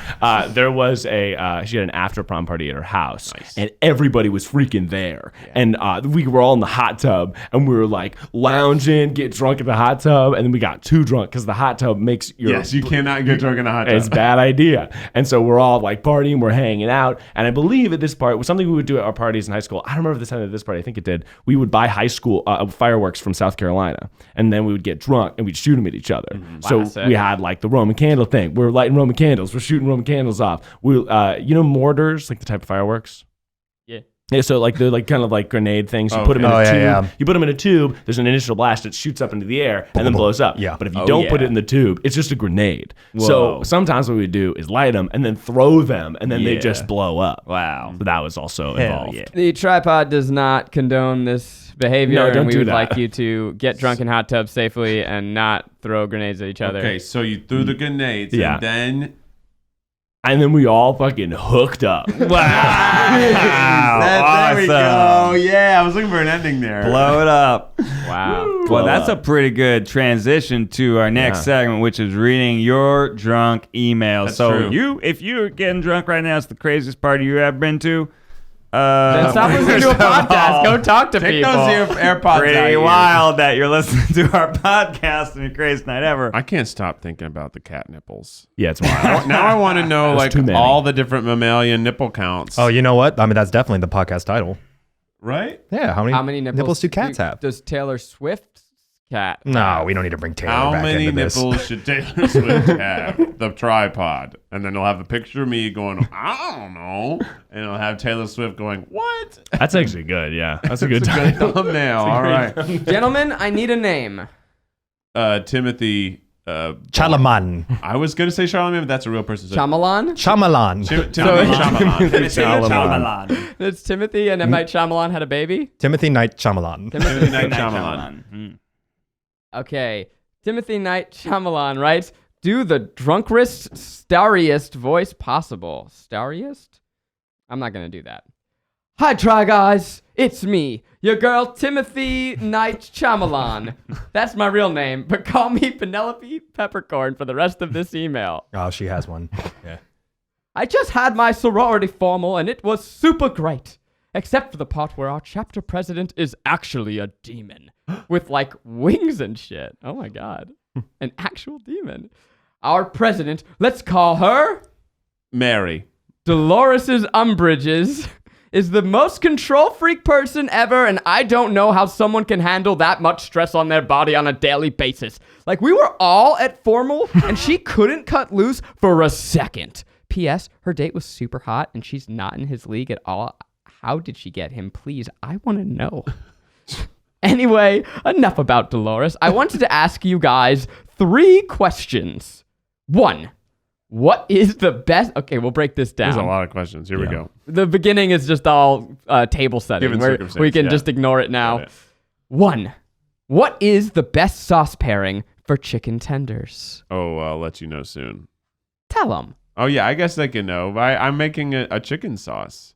There was she had an after prom party at her house, and everybody was freaking there. Yeah. And we were all in the hot tub, and we were like lounging, get drunk in the hot tub, and then we got too drunk because the hot tub makes your you cannot get drunk in a hot tub. It's a bad idea. And so we're all like partying, we're hanging out, and I believe at this part was something we would do at our parties in high school. I don't remember the time of this party. I think it did. We would buy high school fireworks from South Carolina, and then we would get drunk and we'd shoot them at each other. So we had like the Roman candle thing. We're lighting Roman candles. We're shooting Roman candles off. We, mortars, like the type of fireworks. Yeah, so like they're like kind of like grenade things. You put them in a tube. Yeah. You put them in a tube. There's an initial blast that shoots up into the air and then blows up. Yeah. But if you don't put it in the tube, it's just a grenade. Whoa. So sometimes what we do is light them and then throw them, and then they just blow up. Wow. So that was also involved. Yeah. The TryPod does not condone this behavior. No, don't and we do would that. like you to get drunk in hot tubs safely and not throw grenades at each other. Okay, so you threw the grenades and then we all fucking hooked up. Wow. There we go. Yeah, I was looking for an ending there. Blow it up. Wow. Well, that's a pretty good transition to our next segment, which is reading your drunk email. That's so true. if you're getting drunk right now, it's the craziest party you ever been to. Then stop listening to a podcast. Go talk to Take people. those AirPods out Pretty here. wild that you're listening to our podcast and your craziest night ever. I can't stop thinking about the cat nipples. Yeah, it's wild. Now I want to know There's like too many. all the different mammalian nipple counts. Oh, you know what? I mean, that's definitely the podcast title. Right? Yeah. How many nipples do cats have? Does Taylor Swift's cat? No, we don't need to bring Taylor How back many into this. nipples should Taylor Swift have? The TryPod. And then it'll have a picture of me going, I don't know. And it'll have Taylor Swift going, what? That's actually good. Yeah, that's a good It's a title. good thumbnail. All right. Gentlemen, I need a name. Timothy. Chalaman. I was going to say Charlemagne, but that's a real person. Shyamalan? Chamalan. Timothy Chalaman. It's Timothy and M. Night Shyamalan had a baby? Timothy Knight Chamalan. Timothy Night Shyamalan. Okay. Timothy Knight Shyamalan writes, do the drunkest, starriest voice possible. Starriest? I'm not going to do that. Hi, Try Guys. It's me, your girl Timothy Knight Shyamalan. That's my real name, but call me Penelope Peppercorn for the rest of this email. Oh, she has one. Yeah. I just had my sorority formal, and it was super great. Except for the part where our chapter president is actually a demon. With, like, wings and shit. Oh, my God. An actual demon. Our president, let's call her... Mary. Dolores' Umbridges is the most control freak person ever, and I don't know how someone can handle that much stress on their body on a daily basis. Like, we were all at formal, and she couldn't cut loose for a second. P.S. Her date was super hot, and she's not in his league at all. How did she get him? Please, I want to know. Anyway, enough about Dolores. I wanted to ask you guys 3 questions. 1. What is the best... Okay, we'll break this down. There's a lot of questions. Here we go. The beginning is just all table setting. Given Where circumstance, we can just ignore it now. 1. What is the best sauce pairing for chicken tenders? Oh, I'll let you know soon. Tell them. Oh, yeah, I guess they can know. I'm making a chicken sauce.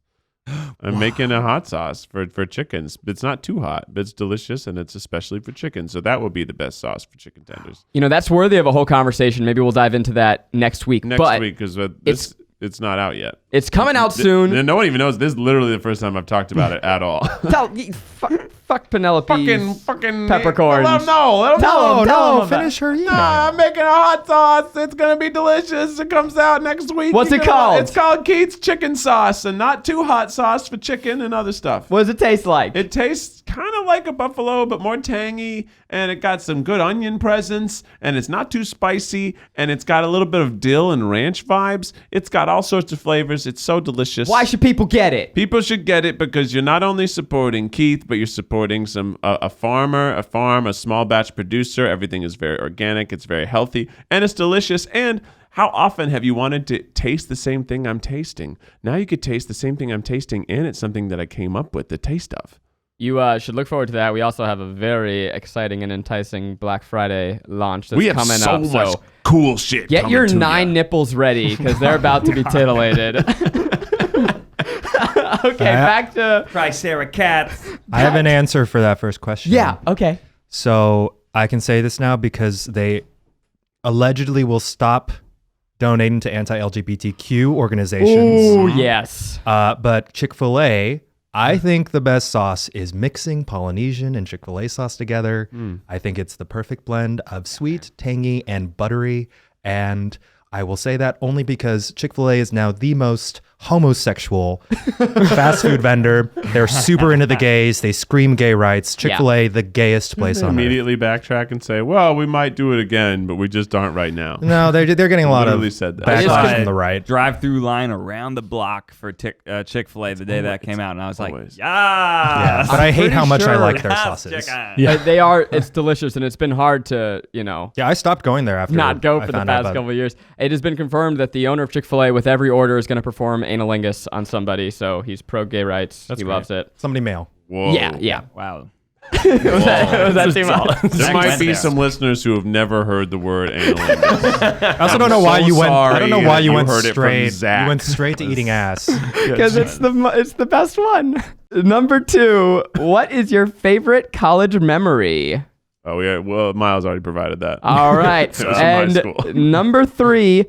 I'm making a hot sauce for chickens. It's not too hot, but it's delicious, and it's especially for chicken. So that will be the best sauce for chicken tenders. You know, that's worthy of a whole conversation. Maybe we'll dive into that next week. Next week, because it's not out yet. It's coming out soon. No one even knows. This is literally the first time I've talked about it at all. Fuck Penelope. Fucking peppercorns. Let them know. Tell them finish her email. I'm making a hot sauce. It's going to be delicious. It comes out next week. What's it called? It's called Keith's Chicken Sauce, and not too hot sauce for chicken and other stuff. What does it taste like? It tastes kind of like a buffalo, but more tangy, and it got some good onion presence, and it's not too spicy, and it's got a little bit of dill and ranch vibes. It's got all sorts of flavors. It's so delicious. Why should people get it? People should get it because you're not only supporting Keith, but you're supporting a farmer, a small batch producer. Everything is very organic. It's very healthy, and it's delicious. And how often have you wanted to taste the same thing I'm tasting? Now you could taste the same thing I'm tasting, and it's something that I came up with the taste of. You should look forward to that. We also have a very exciting and enticing Black Friday launch that's coming up. We have so much cool shit. Get your 9 nipples ready because they're about to be titillated. Okay, back to Triceratops. I have an answer for that first question. Yeah, okay. So I can say this now because they allegedly will stop donating to anti-LGBTQ organizations. Ooh, yes. But Chick-fil-A, I think the best sauce is mixing Polynesian and Chick-fil-A sauce together. I think it's the perfect blend of sweet, tangy, and buttery. And I will say that only because Chick-fil-A is now the most homosexual fast food vendor. They're super into the gays. They scream gay rights. Chick-fil-A, the gayest place on earth. Immediately backtrack and say, well, we might do it again, but we just aren't right now. No, they're getting a lot of said that. backlash from the right. Drive-through line around the block for Chick-fil-A the day that came out, and I was like, always. Yeah, but I hate how much I like their sauces. They are. It's delicious, and it's been hard to, Yeah, I stopped going there after not go I for the found out past about couple of years. It has been confirmed that the owner of Chick-fil-A, with every order, is going to perform analingus on somebody. So he's pro gay rights. He loves it. somebody male. Whoa. Yeah. Wow. Was that too much? There might be some listeners who have never heard the word analingus. I also don't know why you went. I don't know why you went heard it from straight. Zach. You went straight to eating ass. Because it's the best one. Number 2. What is your favorite college memory? Oh, yeah. Well, Miles already provided that. All right. It was in my school. Number 3.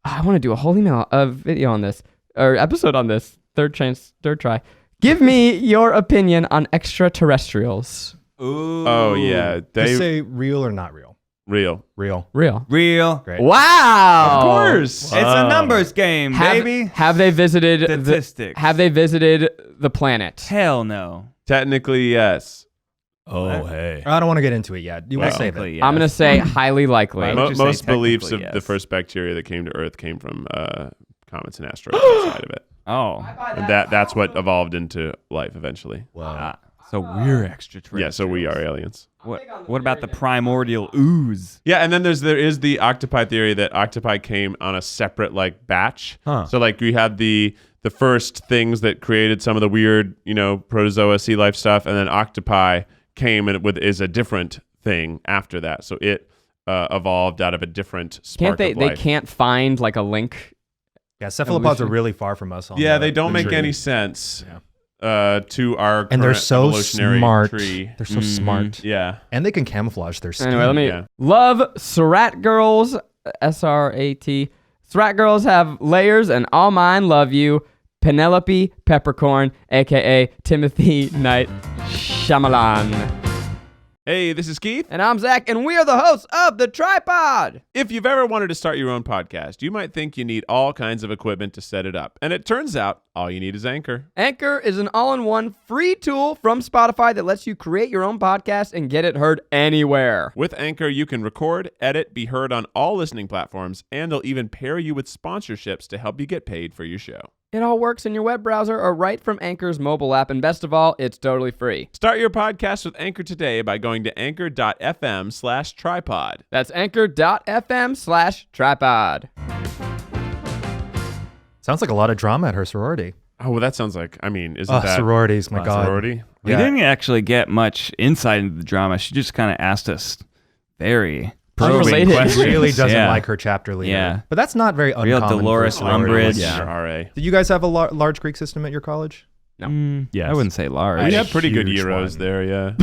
I want to do a whole video on this or episode on this. Third try. Give me your opinion on extraterrestrials. Ooh. Oh, yeah. Just say real or not real. Real. Real. Real. Great. Wow. Of course. It's a numbers game, baby. Have they visited Statistics. Have they visited the planet? Hell no. Technically, yes. Oh, hey. I don't want to get into it yet. You will save it. Technically, yes. I'm gonna say highly likely. Why would you say Most beliefs of technically the yes? first bacteria that came to Earth came from comets and asteroids outside of it. Oh. And that's what evolved into life eventually. So we're extraterrestrials. Yeah, so we are aliens. What about the primordial ooze? Yeah, and then there is the octopi theory that octopi came on a separate batch. Huh. So we had the first things that created some of the weird, protozoa sea life stuff, and then octopi came and is a different thing after that. So it evolved out of a different spark Can't of they life. can't find a link. Yeah, cephalopods Evolution. are really far from us. Yeah, they don't the make tree. any sense to our And they're current so evolutionary smart. tree. They're so smart. Yeah. And they can camouflage their skin. Anyway, let me Yeah. love Srat Girls, SRAT. Srat Girls have layers, and all mine love you. Penelope Peppercorn, aka Timothy Knight Shyamalan. Hey, this is Keith. And I'm Zach, and we are the hosts of the TryPod. If you've ever wanted to start your own podcast, you might think you need all kinds of equipment to set it up. And it turns out all you need is Anchor. Anchor is an all-in-one free tool from Spotify that lets you create your own podcast and get it heard anywhere. With Anchor, you can record, edit, be heard on all listening platforms, and they'll even pair you with sponsorships to help you get paid for your show. It all works in your web browser or right from Anchor's mobile app, and best of all, it's totally free. Start your podcast with Anchor today by going to anchor.fm/tripod. That's anchor.fm/tripod. Sounds like a lot of drama at her sorority. Oh, well, that sounds like, isn't that sororities, my God. sorority? We didn't actually get much insight into the drama. She just kind of asked us very probing Unrelated. questions. Really doesn't Yeah. like her chapter leader. Yeah. But that's not very Real uncommon. Dolores for a sorority. Umbridge. Yeah. RA. Did you guys have a large Greek system at your college? No. Yes. I wouldn't say large. We had pretty good huge Euros one. there, yeah.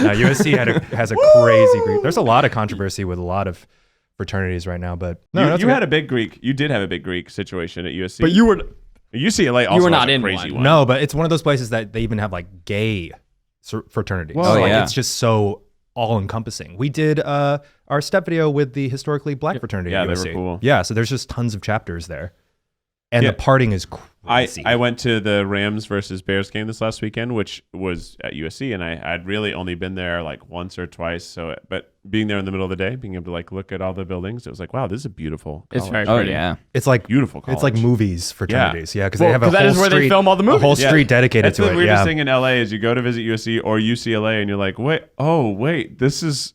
No, USC has a crazy Greek. There's a lot of controversy with a lot of fraternities right now, but no, that's you okay. had a big Greek. You did have a big Greek situation at USC. But you were UCLA also were has not a in crazy one. one. No, but it's one of those places that they even have gay fraternities. Whoa, So, yeah. it's just so all-encompassing. We did our step video with the historically black fraternity Yeah, at they USC. were cool. Yeah, so there's just tons of chapters there. And Yeah. the parting is crazy. I went to the Rams versus Bears game this last weekend, which was at USC, and I'd really only been there once or twice. But being there in the middle of the day, being able to look at all the buildings, it was wow, this is a beautiful college. It's very Oh, pretty. yeah. It's like Beautiful college. It's like movies fraternities. Yeah, because Well, they have a 'cause that whole is where they street, film all the a movies. whole Yeah. street dedicated That's to the it. weirdest Yeah. thing in LA is you go to visit USC or UCLA and you're like, wait, this is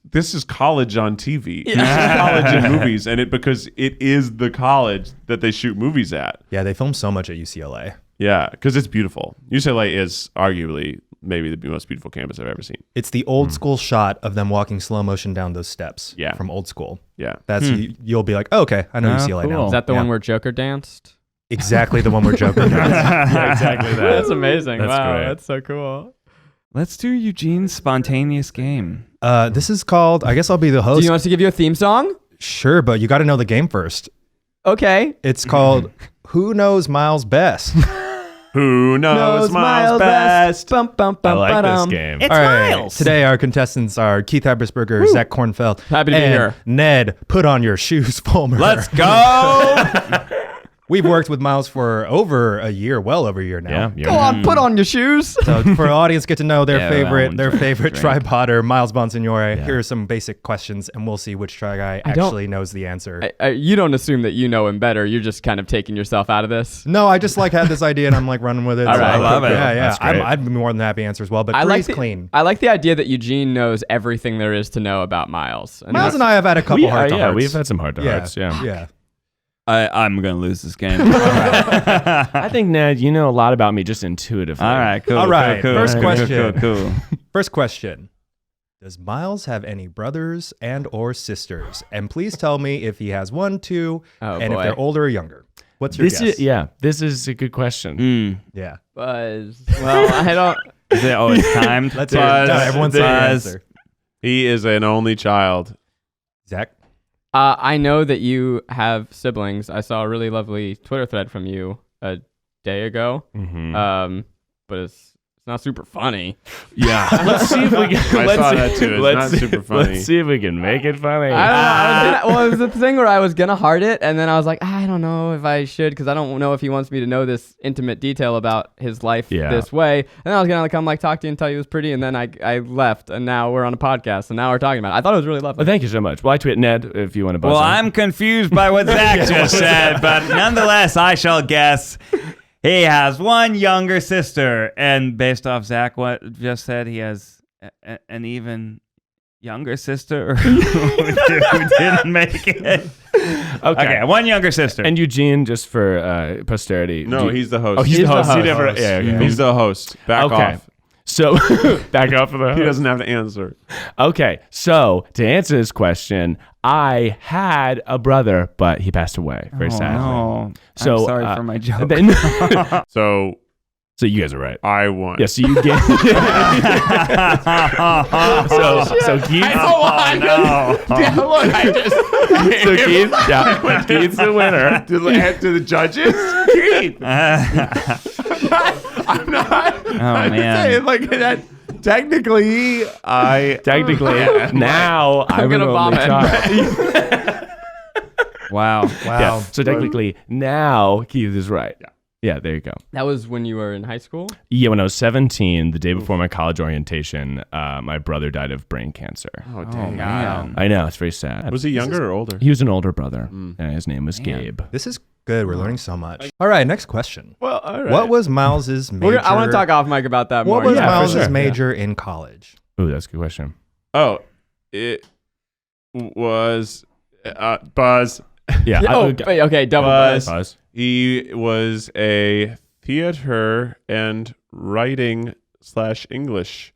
college on TV. This is college in movies, and because it is the college that they shoot movies at. Yeah, they film so much at UCLA. Yeah, because it's beautiful. UCLA is arguably maybe the most beautiful campus I've ever seen. It's the old school shot of them walking slow motion down those steps. Yeah. From old school. Yeah. That's you'll be like, oh, okay, I know Oh, UCLA now. cool. Is that the Yeah. one where Joker danced? Exactly the one we're joking about. Yeah, exactly that. That's amazing. That's wow, great. that's so cool. Let's do Eugene's spontaneous game. This is called, I guess I'll be the Do host. you want us to give you a theme song? Sure, but you got to know the game first. Okay. It's called Who Knows Miles Best? Who knows Miles best? Bum, bum, I bum, like this ba-dum. game. It's All right. Miles. Today, our contestants are Keith Habersberger, Zach Kornfeld, Happy to be and here. Ned, put on your shoes, Fulmer. Let's go. We've worked with Miles for over a year, well over a year now. Yeah. Go on, put on your shoes. So for the audience, get to know their Yeah, favorite that one drink. TryPodder, Miles Bonsignore. Here are some basic questions, and we'll see which Try Guy I don't- actually knows the answer. You don't assume that you know him better. You're just kind of taking yourself out of this. No, I just had this idea, and I'm running with it. All right. I love it. Yeah, That's great. I'd be more than happy to answer as well, but I like three's clean. I like the idea that Eugene knows everything there is to know about Miles. Miles and I have had a couple heart to Yeah, hearts. we've had some heart to hearts. Yeah. Yeah. I'm gonna lose this game. I think, Ned, you know a lot about me just intuitively. All right, cool. All right, cool, first cool, question. Cool. First question. Does Miles have any brothers and or sisters? And please tell me if he has one, two, Oh, and boy. if they're older or younger. What's your guess? This is a good question. Yeah. Buzz. Well, I don't. Is it always timed? Let's hear it. No, Buzz. everyone's saying their Buzz. answer. He is an only child. Zach? I know that you have siblings. I saw a really lovely Twitter thread from you a day ago. But it's not super funny. Yeah. Let's see if we can. I saw that too. It's not super funny. Let's see if we can make it funny. I don't know. It was the thing where I was gonna heart it, and then I was like, I don't know if I should, because I don't know if he wants me to know this intimate detail about his life this way. And then I was gonna come talk to you and tell you it was pretty, and then I left, and now we're on a podcast, and now we're talking about it. I thought it was really lovely. Well, thank you so much. Well, I tweet Ned if you want to buzz Well, in. I'm confused by what Zach just said, but nonetheless, I shall guess he has one younger sister. And based off Zach, what just said, he has an even younger sister who didn't make it. Okay, one younger sister. And Eugene, just for posterity. No, he's the host. Oh, he's the host. He host. never, yeah, okay. He's the host. Back Okay. off. So, back off of the He doesn't have to answer. Okay, so to answer this question, I had a brother, but he passed away very sadly. No. So, I'm sorry for my joke. So So you guys are right. I won. Yeah, so you get. so Keith. Look, I just. So Keith, yeah, Keith's the winner. To the judges? Keith. I'm not. Oh, man. Like that. Technically, Now I'm gonna an only vomit. child. Wow. Yeah, so technically now Keith is right. Yeah, there you go. That was when you were in high school? Yeah, when I was 17, the day before my college orientation, my brother died of brain cancer. Oh, Oh, dang. man. I know, it's very sad. Was he younger or older? He was an older brother. And his name was Gabe. This is good. We're learning so much. All right, next question. Well, all right. What was Miles's major? I want to talk off mic about that more. What was Yeah, for Miles's sure. major in college? Ooh, that's a good question. Oh, it was Buzz. Yeah. Okay, double Buzz. buzz. He was a theater and writing / English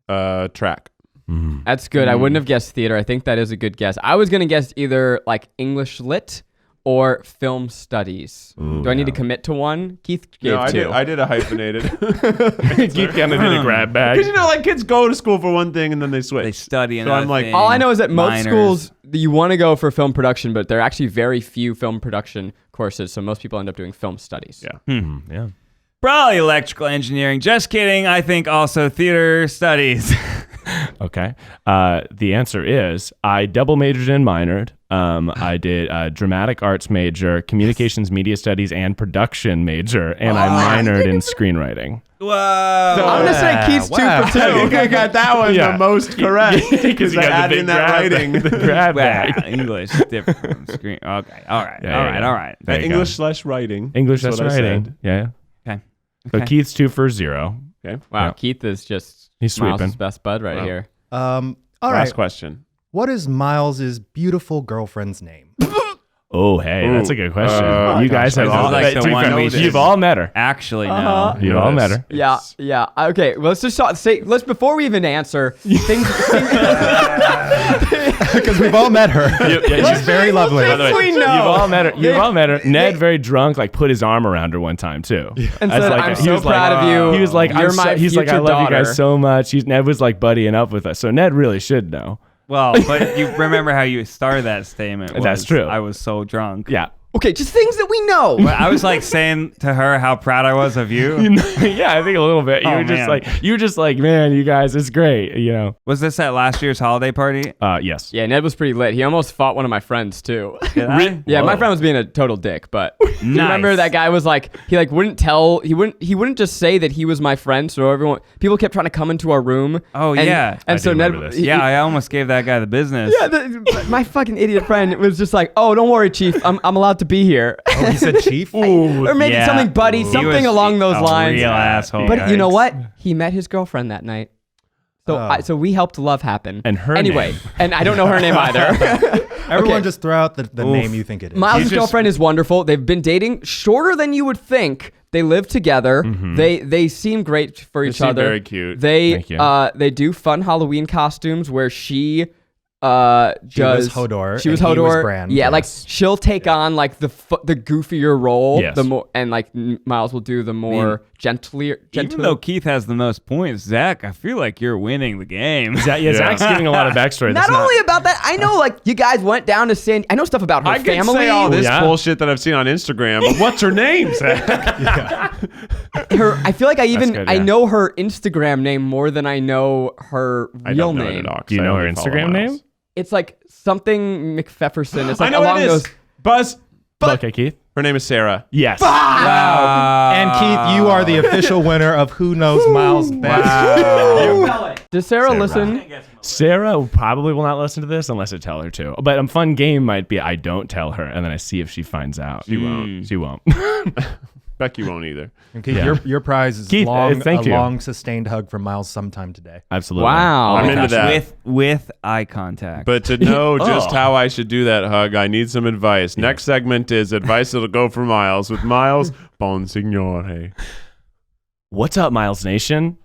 track. That's good. I wouldn't have guessed theater. I think that is a good guess. I was going to guess either like English lit or film studies. Do I need to commit to one? Keith gave No, two. I did a hyphenated. Keith kind of did a grab bag. Because like kids go to school for one thing and then they switch. They study So another I'm like, thing. All I know is that most Minors. schools, you want to go for film production, but there are actually very few film production courses. So most people end up doing film studies. Yeah. Yeah. Probably electrical engineering. Just kidding. I think also theater studies. Okay. The answer is I double majored and minored. I did a dramatic arts major, communications, media studies, and production major, and I minored in screenwriting. Whoa. I'm going to say Keith's two for two. I think I got that one Yeah. the most correct because I added in that writing. The grab Wow, bag. English is different from screen. Okay. All right. Yeah, all yeah, right. yeah. All right. There you go. English / writing. English, That's that's what I writing. said. Yeah. Okay. So Okay. Keith's 2 for 0. Okay. Wow, Yeah. Keith is just He's Miles' sweeping. best bud right Wow. here. All Last right. question. What is Miles's beautiful girlfriend's name? Oh, hey, that's a good question. You guys have all like the one we you've all met her. Actually, no. You've all met her. Yeah. Okay, well, let's just let's before we even answer things. Because we've all met her. She's very lovely. By the way, we know. You've all met her. You've all met her. Ned, very drunk, like put his arm around her one time too, And As said, like I'm he so was like, proud of you. He was like, You're my he's like, I future love you daughter. guys so much. Ned was like buddying up with us, so Ned really should know. Well, but you remember how you started that statement. That's true. I was so drunk. Yeah. Okay, just things that we know. But I was like saying to her how proud I was of you. Yeah, I think a little bit. You Oh, were just man. like, man, you guys, it's great. Was this at last year's holiday party? Yes. Yeah, Ned was pretty lit. He almost fought one of my friends too. Did I? Yeah, my Whoa. friend was being a total dick, but do you Nice. remember that guy was like he wouldn't just say that he was my friend, so people kept trying to come into our room. Oh, and, yeah. and I so do Ned, remember this. he- Yeah, I almost gave that guy the business. yeah, my fucking idiot friend was just like, "Oh, don't worry, Chief, I'm allowed to be here," Oh, he said chief? or maybe Yeah. something, buddy, He something was along those a lines. real asshole. But you know Yikes. what? He met his girlfriend that night. So Oh. so we helped love happen. And her anyway, name. and I don't know her name either. Everyone Okay. just throw out the name you think it is. Miles' just- girlfriend is wonderful. They've been dating shorter than you would think. They live together. They seem great for each seem other. very cute. Thank you. They do fun Halloween costumes where she She was does Hodor, She was and he was Hodor. Bran. Yeah, like Yes. she'll take on like the goofier role. Yes. The more and like Miles will do the more gentler. Even though Keith has the most points, Zach, I feel like you're winning the game. Zach's giving a lot of backstory. not That's only about that, I know like you guys went down to San. I know stuff about her I can family. say all this Yeah. bullshit that I've seen on Instagram. But what's her name, Zach? I feel like I good, I yeah. know her Instagram name more than I know her I real don't know name. it at all, 'cause Do you I know her only follow Instagram Miles. name? It's like something McPhefferson. It's like I know along what it is. those. Buzz. Okay, Keith. Her name is Sarah. Yes. And Keith, you are the official winner of Who Knows Miles Best. Does Sarah listen? Sarah probably will not listen to this unless I tell her to. But a fun game might be I don't tell her and then I see if she finds out. She won't. She won't. Becky won't either. And Keith, Yeah. your prize is Keith, thank you. long sustained hug from Miles sometime today. Absolutely. Wow. I'm into that. With eye contact. But to know just how I should do that hug, I need some advice. Next segment is advice that'll go for Miles with Miles Bonsignore. What's up, Miles Nation?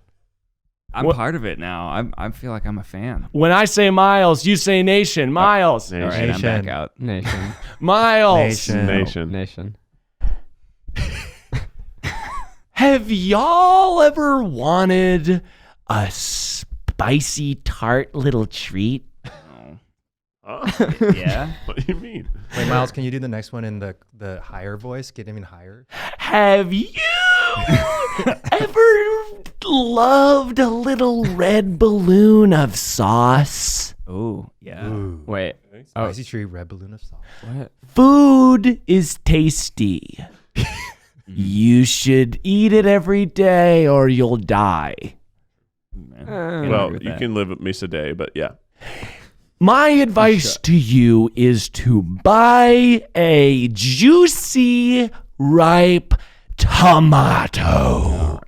I'm What- part of it now. I feel like I'm a fan. When I say Miles, you say Nation. Miles. Nation. All right, I'm back Nation. out. Nation. Miles. Nation. Nation. Have y'all ever wanted a spicy tart little treat? Oh, Yeah. what do you mean? Wait, Miles, can you do the next one in the higher voice? Get even higher. Have you ever loved a little red balloon of sauce? Oh, yeah. Ooh. Wait. Spicy tree, red balloon of sauce. What? Food is tasty. You should eat it every day or you'll die. Well, you can live with me today, but yeah. My advice to you is to buy a juicy, ripe tomato.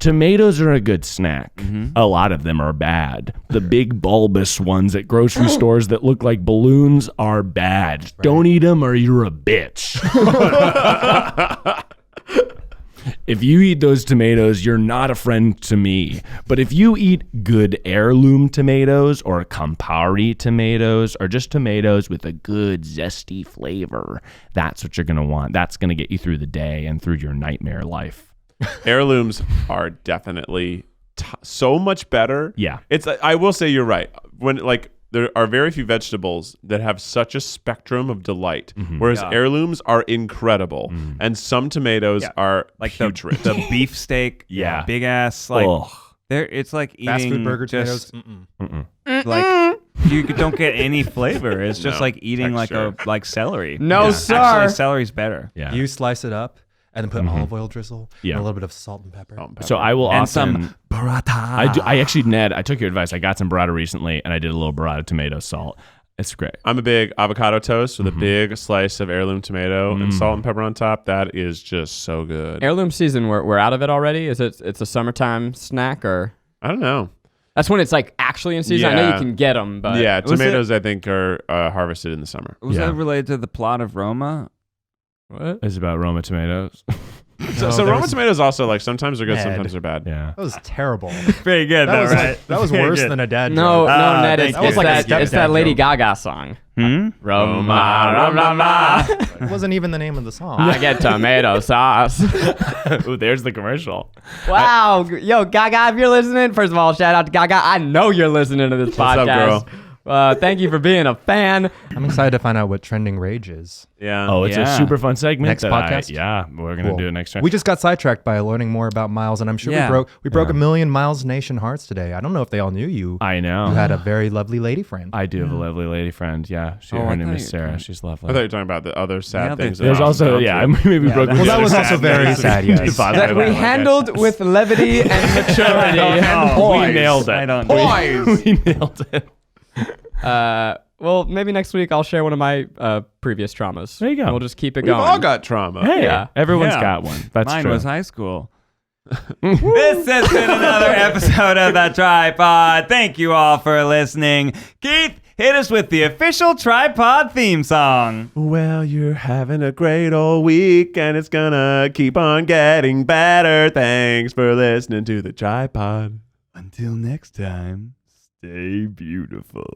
Tomatoes are a good snack. A lot of them are bad. The big bulbous ones at grocery stores that look like balloons are bad. Don't eat them or you're a bitch. If you eat those tomatoes, you're not a friend to me. But if you eat good heirloom tomatoes or Campari tomatoes or just tomatoes with a good zesty flavor, that's what you're going to want. That's going to get you through the day and through your nightmare life. Heirlooms are definitely so much better. Yeah. It's. I will say you're right. When there are very few vegetables that have such a spectrum of delight, whereas heirlooms are incredible, and some tomatoes are Like putrid. the beefsteak, Yeah. big ass, like Ugh. it's like eating Fast food burger tomatoes. just like you don't get any flavor. It's just No, like eating texture. like celery. No, sir. Actually, celery's better. Yeah. You slice it up and then put olive oil drizzle Yeah. and a little bit of salt and pepper. So I will And often... some burrata. I actually, Ned, I took your advice. I got some burrata recently, and I did a little burrata tomato salt. It's great. I'm a big avocado toast with a big slice of heirloom tomato and salt and pepper on top. That is just so good. Heirloom season. We're out of it already. Is it? It's a summertime snack or? I don't know. That's when it's like actually in season. I know you can get them, but yeah, tomatoes I think are harvested in the summer. Was that related to the plot of Roma? What? It's about Roma tomatoes. So Roma tomatoes also like sometimes they're good, sometimes they're bad. Yeah, That was terrible. Pretty good, though, right? That was worse than a dad No, joke. no, Ned. thank It's, you. it's that Lady Gaga song. Hmm? Roma, Roma. It wasn't even the name of the song. I get tomato sauce. Ooh, there's the commercial. Wow. Yo, Gaga, if you're listening, first of all, shout out to Gaga. I know you're listening to this What's up, podcast. Thank you for being a fan. I'm excited to find out what trending rage is. Yeah. Oh, it's a super fun segment. Next podcast? We're gonna do it next time. We just got sidetracked by learning more about Miles, and I'm sure we broke 1 million Miles Nation hearts today. I don't know if they all knew you. I know. You had a very lovely lady friend. I do have a lovely lady friend. Yeah, her name is Sarah. She's lovely. I thought you were talking about the other sad things. There's also maybe broke. Well, that was also very sad. Yes. That we handled with levity and maturity and poise. We nailed it. Poise. We nailed it. Well, maybe next week I'll share one of my previous traumas. There you go. And we'll just keep it We've going. all got trauma. Hey, Yeah. everyone's got one. That's Mine true. was high school. This has been another episode of The TryPod. Thank you all for listening. Keith, hit us with the official TryPod theme song. Well, you're having a great old week, and it's gonna keep on getting better. Thanks for listening to The TryPod. Until next time, stay beautiful.